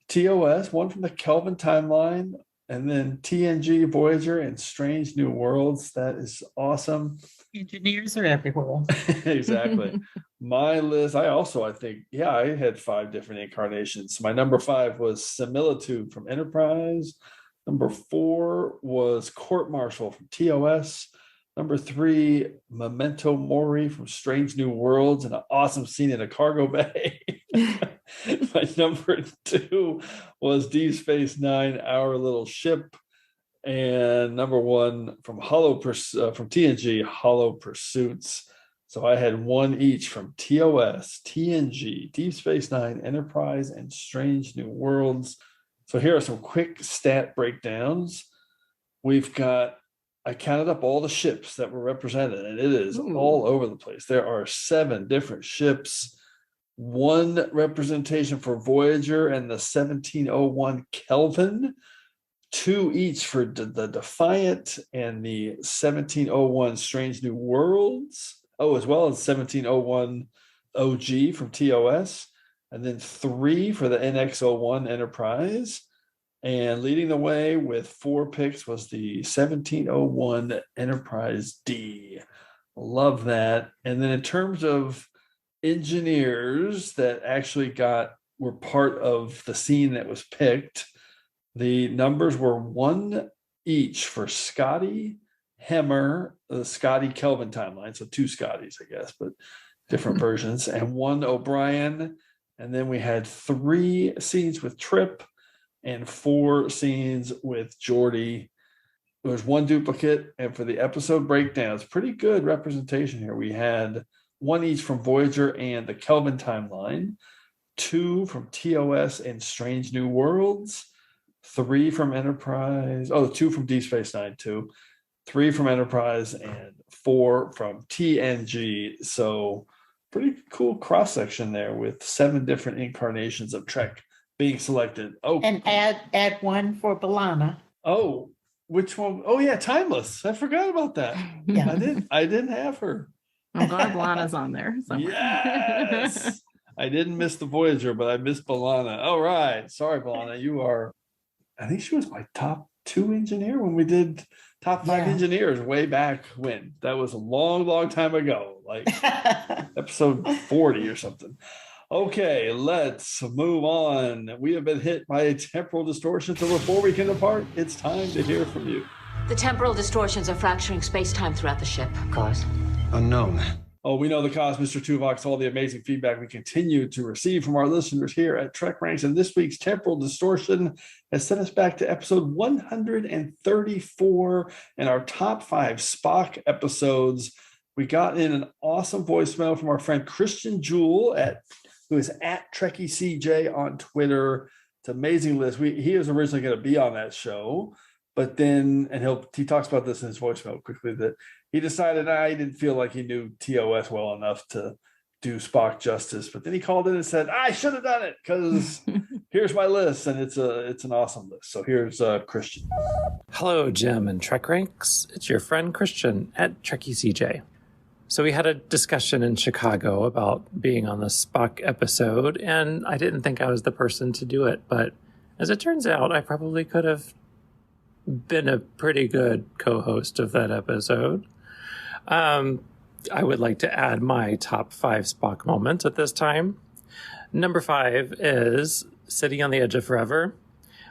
TOS, one from the Kelvin timeline, and then TNG, Voyager, and Strange New Worlds. That is awesome. Engineers are everywhere. Exactly. My list, I think, I had 5 different incarnations. My number 5 was Similitude from Enterprise. Number 4 was Court Martial from TOS. Number 3, Memento Mori from Strange New Worlds, and an awesome scene in a cargo bay. My number 2 was Deep Space Nine, Our Little Ship. And number 1 from from TNG, Hollow Pursuits. So I had 1 each from TOS, TNG, Deep Space Nine, Enterprise, and Strange New Worlds. So here are some quick stat breakdowns. I counted up all the ships that were represented, and it is all over the place. There are 7 different ships, 1 representation for Voyager and the 1701 Kelvin, 2 each for the Defiant and the 1701 Strange New Worlds. As well as 1701 OG from TOS, and then 3 for the NX-01 Enterprise. And leading the way with 4 picks was the 1701 Enterprise D. Love that. And then in terms of engineers that actually were part of the scene that was picked, the numbers were 1 each for Scotty, Hemmer, the Scotty Kelvin timeline, so 2 Scotties, I guess, but different versions, and 1 O'Brien. And then we had 3 scenes with Trip and 4 scenes with Geordi. There was 1 duplicate, and for the episode breakdowns, pretty good representation here. We had 1 each from Voyager and the Kelvin timeline, 2 from TOS and Strange New Worlds, 3 from Enterprise, 2 from Deep Space Nine, 2. 3 from Enterprise and 4 from TNG. So pretty cool cross-section there with 7 different incarnations of Trek being selected. And add 1 for B'Elanna. Oh, which one? Oh yeah, Timeless. I forgot about that. Yeah. I didn't have her. I'm glad B'Elanna's on there. Yes. I didn't miss the Voyager, but I missed B'Elanna. All right. Sorry, B'Elanna. I think she was my top 2 engineer when we did top 5 engineers way back when. That was a long time ago, like episode 40 or something. Okay, let's move on. We have been hit by a temporal distortion, so before we can depart, it's time to hear from you. The temporal distortions are fracturing space-time throughout the ship. Cause? Unknown. Oh, we know the cause, Mr. Tuvok's, all the amazing feedback we continue to receive from our listeners here at TrekRanks. And this week's temporal distortion has sent us back to episode 134 and our top 5 Spock episodes. We got in an awesome voicemail from our friend Christian Jewell, who is at TrekkieCJ on Twitter. It's an amazing list. He was originally going to be on that show, but then, and he talks about this in his voicemail quickly, that he decided he didn't feel like he knew TOS well enough to do Spock justice. But then he called in and said, I should have done it because here's my list, and it's an awesome list. So here's Christian. Hello, Jim and TrekRanks. It's your friend Christian at TrekkieCJ. So we had a discussion in Chicago about being on the Spock episode, and I didn't think I was the person to do it. But as it turns out, I probably could have been a pretty good co-host of that episode. I would like to add my top 5 Spock moments at this time. Number 5 is Sitting on the Edge of Forever.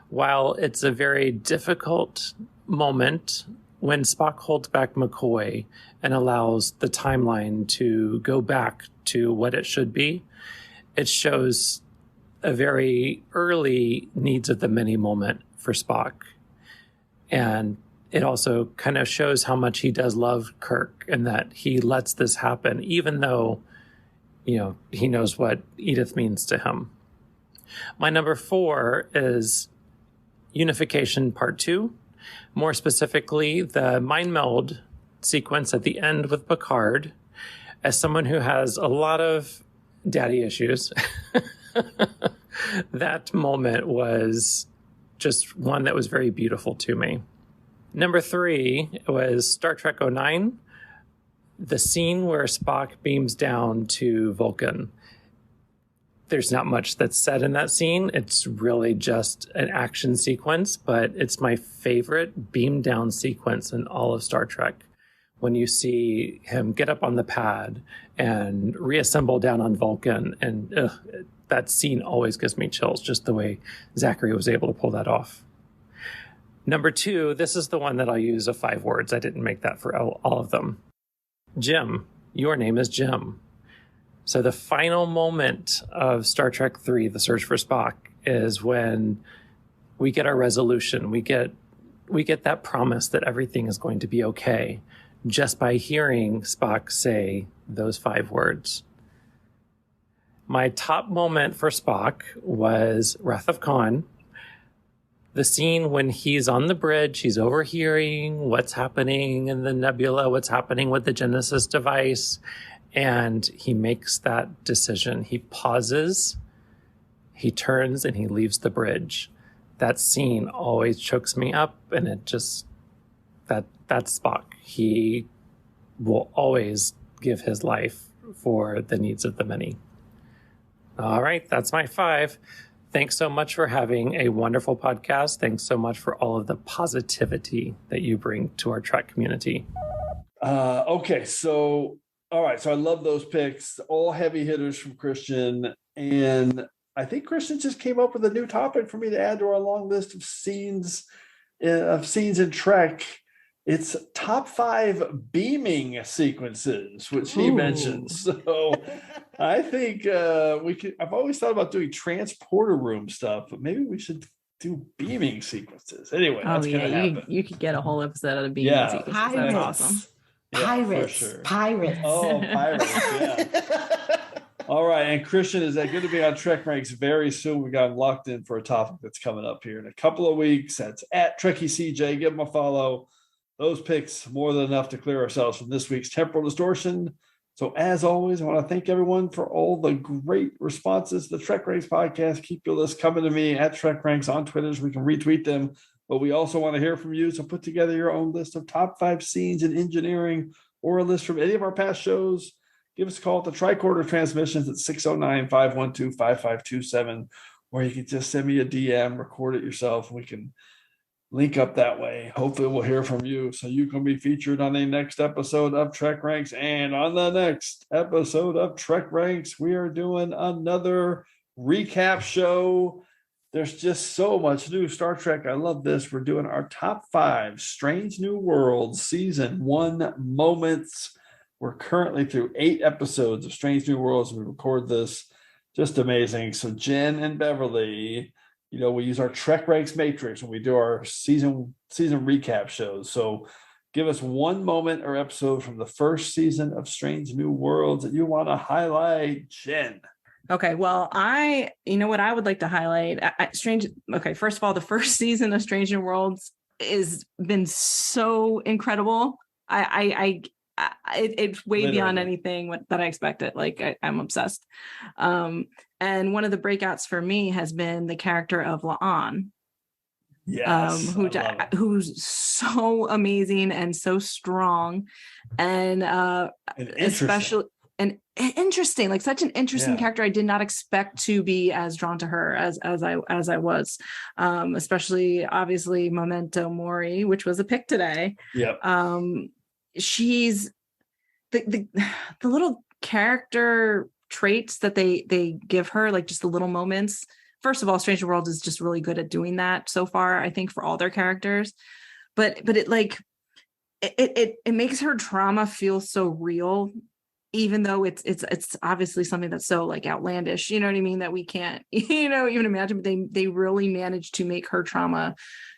While it's a very difficult moment when Spock holds back McCoy and allows the timeline to go back to what it should be, it shows a very early needs of the many moment for Spock. And it also kind of shows how much he does love Kirk and that he lets this happen, even though, he knows what Edith means to him. My number 4 is Unification Part 2. More specifically, the mind meld sequence at the end with Picard. As someone who has a lot of daddy issues, that moment was just one that was very beautiful to me. Number 3 was Star Trek 09, the scene where Spock beams down to Vulcan. There's not much that's said in that scene. It's really just an action sequence, but it's my favorite beam down sequence in all of Star Trek. When you see him get up on the pad and reassemble down on Vulcan, and that scene always gives me chills, just the way Zachary was able to pull that off. Number 2, this is the one that I'll use of 5 words. I didn't make that for all of them. Jim, your name is Jim. So the final moment of Star Trek 3, The Search for Spock, is when we get our resolution. We get that promise that everything is going to be okay just by hearing Spock say those 5 words. My top moment for Spock was Wrath of Khan. The scene when he's on the bridge, he's overhearing what's happening in the nebula, what's happening with the Genesis device, and he makes that decision. He pauses, he turns, and he leaves the bridge. That scene always chokes me up, and it just, that's Spock. He will always give his life for the needs of the many. All right, that's my 5. Thanks so much for having a wonderful podcast. Thanks so much for all of the positivity that you bring to our Trek community. Okay, so all right, so I love those picks, all heavy hitters from Christian, and I think Christian just came up with a new topic for me to add to our long list of scenes in Trek. It's top 5 beaming sequences, which he mentions. So I think we could. I've always thought about doing transporter room stuff, but maybe we should do beaming sequences. Anyway, that's gonna happen. You could get a whole episode of beaming sequences. That's awesome. Pirates. For sure. Pirates. Oh, pirates, yeah. All right, and Christian, is that going to be on TrekRanks very soon? We got him locked in for a topic that's coming up here in a couple of weeks. That's at TrekkyCJ. Give him a follow. Those picks, more than enough to clear ourselves from this week's Temporal Distortion. So as always, I want to thank everyone for all the great responses to the TrekRanks podcast. Keep your list coming to me at TrekRanks on Twitter so we can retweet them. But we also want to hear from you. So put together your own list of top 5 scenes in engineering or a list from any of our past shows. Give us a call at the Tricorder Transmissions at 609-512-5527, or you can just send me a DM, record it yourself, and we can link up that way. Hopefully we'll hear from you so you can be featured on the next episode of TrekRanks. And on the next episode of TrekRanks, we are doing another recap show. There's just so much new Star Trek. I love this. We're doing our top 5 Strange New Worlds Season 1 moments. We're currently through 8 episodes of Strange New Worlds. We record this. Just amazing. So Jenn and Beverly, we use our TrekRanks matrix when we do our season recap shows. So give us one moment or episode from the first season of Strange New Worlds that you want to highlight, Jenn. Okay, well, what I would like to highlight, first of all, the first season of Strange New Worlds has been so incredible. It's way beyond anything that I expected. Like I'm obsessed. And one of the breakouts for me has been the character of La'an. Yes, who's so amazing and so strong, and especially and interesting, like such an interesting character. I did not expect to be as drawn to her as I was, especially obviously Memento Mori, which was a pick today. Yep. She's the little character traits that they give her, like just the little moments. First of all, Strange New Worlds is just really good at doing that so far, I think, for all their characters. But it makes her trauma feel so real, even though it's obviously something that's so like outlandish, you know what I mean, that we can't, even imagine. But they really managed to make her trauma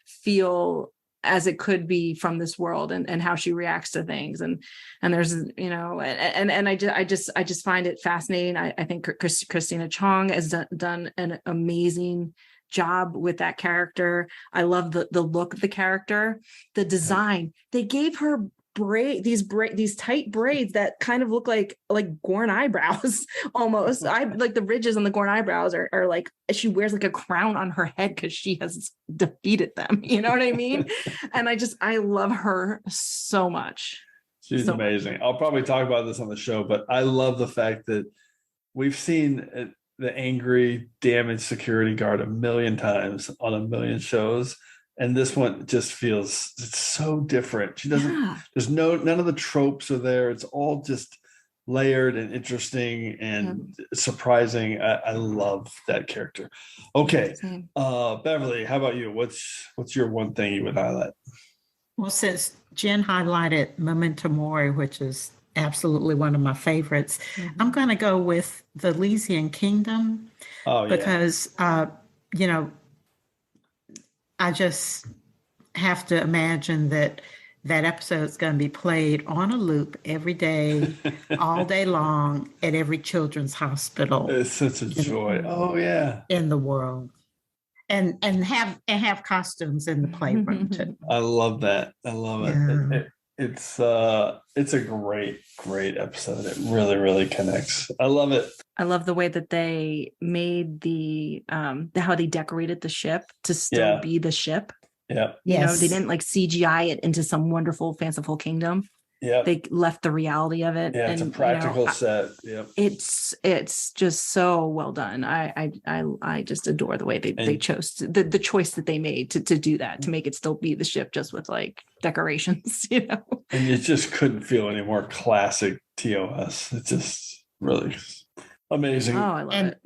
feel as it could be from this world, and how she reacts to things. And there's, and I just find it fascinating. I think Christina Chong has done an amazing job with that character. I love the look of the character, the design. They gave her these tight braids that kind of look like Gorn eyebrows almost. I like the ridges on the Gorn eyebrows are like, she wears like a crown on her head because she has defeated them. You know what I mean? And I love her so much. She's amazing. I'll probably talk about this on the show, but I love the fact that we've seen the angry, damaged security guard a million times on a million shows. And this one just feels, it's so different. She doesn't, there's none of the tropes are there. It's all just layered and interesting and surprising. I love that character. Okay. Beverly, how about you? What's your one thing you would highlight? Well, since Jenn highlighted Memento Mori, which is absolutely one of my favorites, I'm going to go with the Elysian Kingdom because, I just have to imagine that episode is going to be played on a loop every day, all day long at every children's hospital. It's such a joy. In the world. And have costumes in the playroom too. I love that. I love it. It's a great episode. It really, really connects. I love it. I love the way that they made how they decorated the ship to still be the ship. Yeah. They didn't like CGI it into some wonderful, fanciful kingdom. Yeah. They left the reality of it. Yeah, it's a practical set. Yep. It's just so well done. I just adore the way they chose the choice that they made to do that, to make it still be the ship just with like decorations, And you just couldn't feel any more classic TOS. It's just really amazing. Oh, I love it.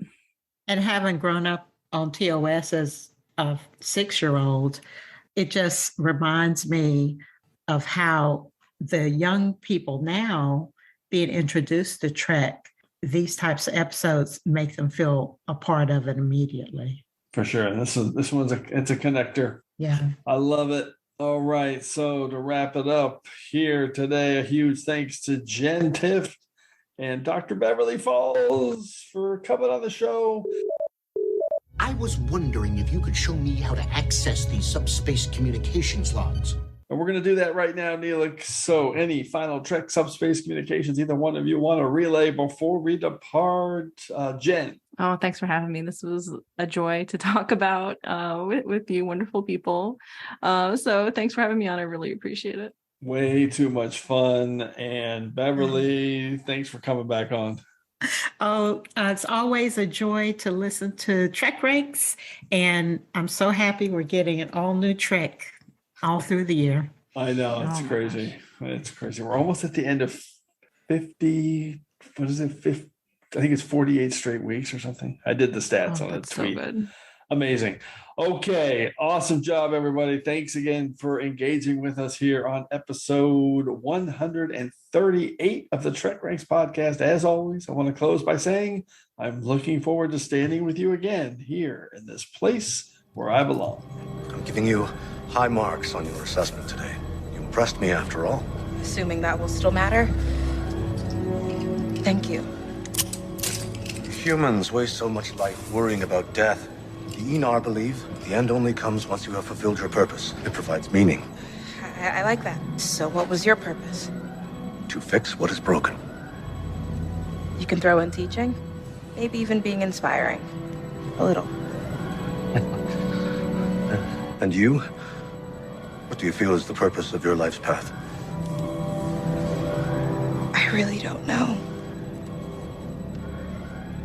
And having grown up on TOS as a 6-year-old, it just reminds me of how the young people now being introduced to Trek, these types of episodes make them feel a part of it immediately. For sure. This one's it's a connector. Yeah. I love it. All right. So to wrap it up here today, a huge thanks to Jenn, Tifft, and Dr. Beverly Falls for coming on the show. I was wondering if you could show me how to access these subspace communications logs. And we're going to do that right now, Neelix. So any final Trek subspace communications either one of you want to relay before we depart? Jenn. Oh, thanks for having me. This was a joy to talk about with you wonderful people. So thanks for having me on. I really appreciate it. Way too much fun. And Beverly, thanks for coming back on. Oh, it's always a joy to listen to TrekRanks. And I'm so happy we're getting an all new Trek all through the year. I know, it's crazy. It's crazy. We're almost at the end of 50. What is it? 50, I think it's 48 straight weeks or something. I did the stats on the tweet. So good. Amazing. Okay, awesome job, everybody. Thanks again for engaging with us here on episode 138 of the TrekRanks podcast. As always, I want to close by saying I'm looking forward to standing with you again here in this place where I belong. I'm giving you high marks on your assessment today. You impressed me after all. Assuming that will still matter. Thank you. Humans waste so much life worrying about death. The Enar believe the end only comes once you have fulfilled your purpose. It provides meaning. I like that. So what was your purpose? To fix what is broken. You can throw in teaching? Maybe even being inspiring. A little. And you? What do you feel is the purpose of your life's path? I really don't know.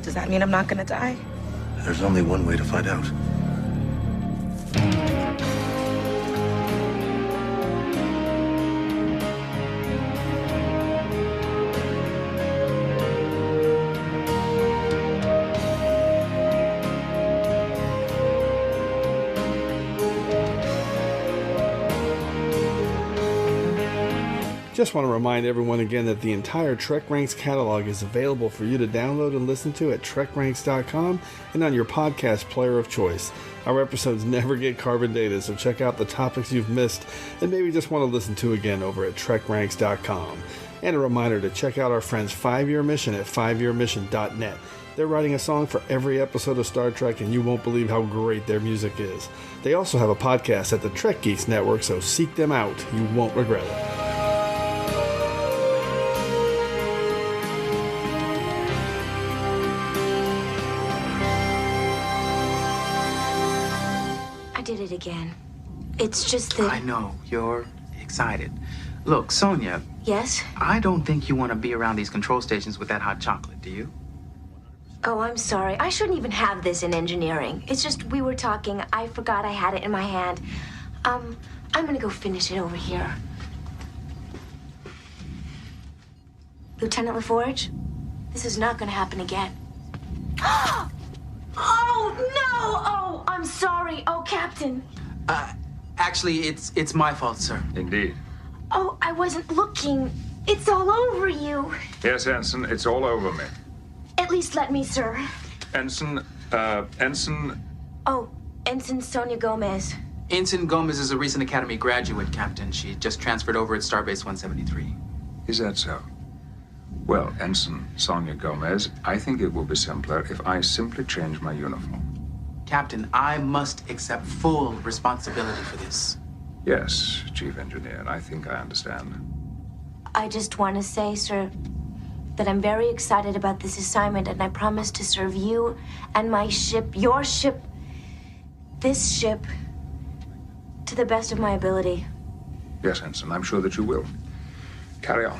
Does that mean I'm not gonna die? There's only one way to find out. Just want to remind everyone again that the entire TrekRanks catalog is available for you to download and listen to at TrekRanks.com and on your podcast player of choice. Our episodes never get carbon dated, so check out the topics you've missed and maybe just want to listen to again over at TrekRanks.com. And a reminder to check out our friends 5-Year Mission at 5yearmission.net. They're writing a song for every episode of Star Trek, and you won't believe how great their music is. They also have a podcast at the Trek Geeks Network, so seek them out. You won't regret it. I did it again. It's just that... I know. You're excited. Look, Sonia. Yes? I don't think you want to be around these control stations with that hot chocolate, do you? Oh, I'm sorry. I shouldn't even have this in engineering. It's just we were talking. I forgot I had it in my hand. I'm gonna go finish it over here. Lieutenant LaForge, this is not gonna happen again. Oh, no! Oh, I'm sorry. Oh, Captain. Actually, it's my fault, sir. Indeed. Oh, I wasn't looking. It's all over you. Yes, Ensign, it's all over me. At least let me, sir. Ensign. Oh, Ensign Sonia Gomez. Ensign Gomez is a recent Academy graduate, Captain. She just transferred over at Starbase 173. Is that so? Well, Ensign Sonia Gomez, I think it will be simpler if I simply change my uniform. Captain, I must accept full responsibility for this. Yes, Chief Engineer, I think I understand. I just want to say, sir, that I'm very excited about this assignment, and I promise to serve you and my ship, your ship, this ship, to the best of my ability. Yes, Ensign, I'm sure that you will. Carry on.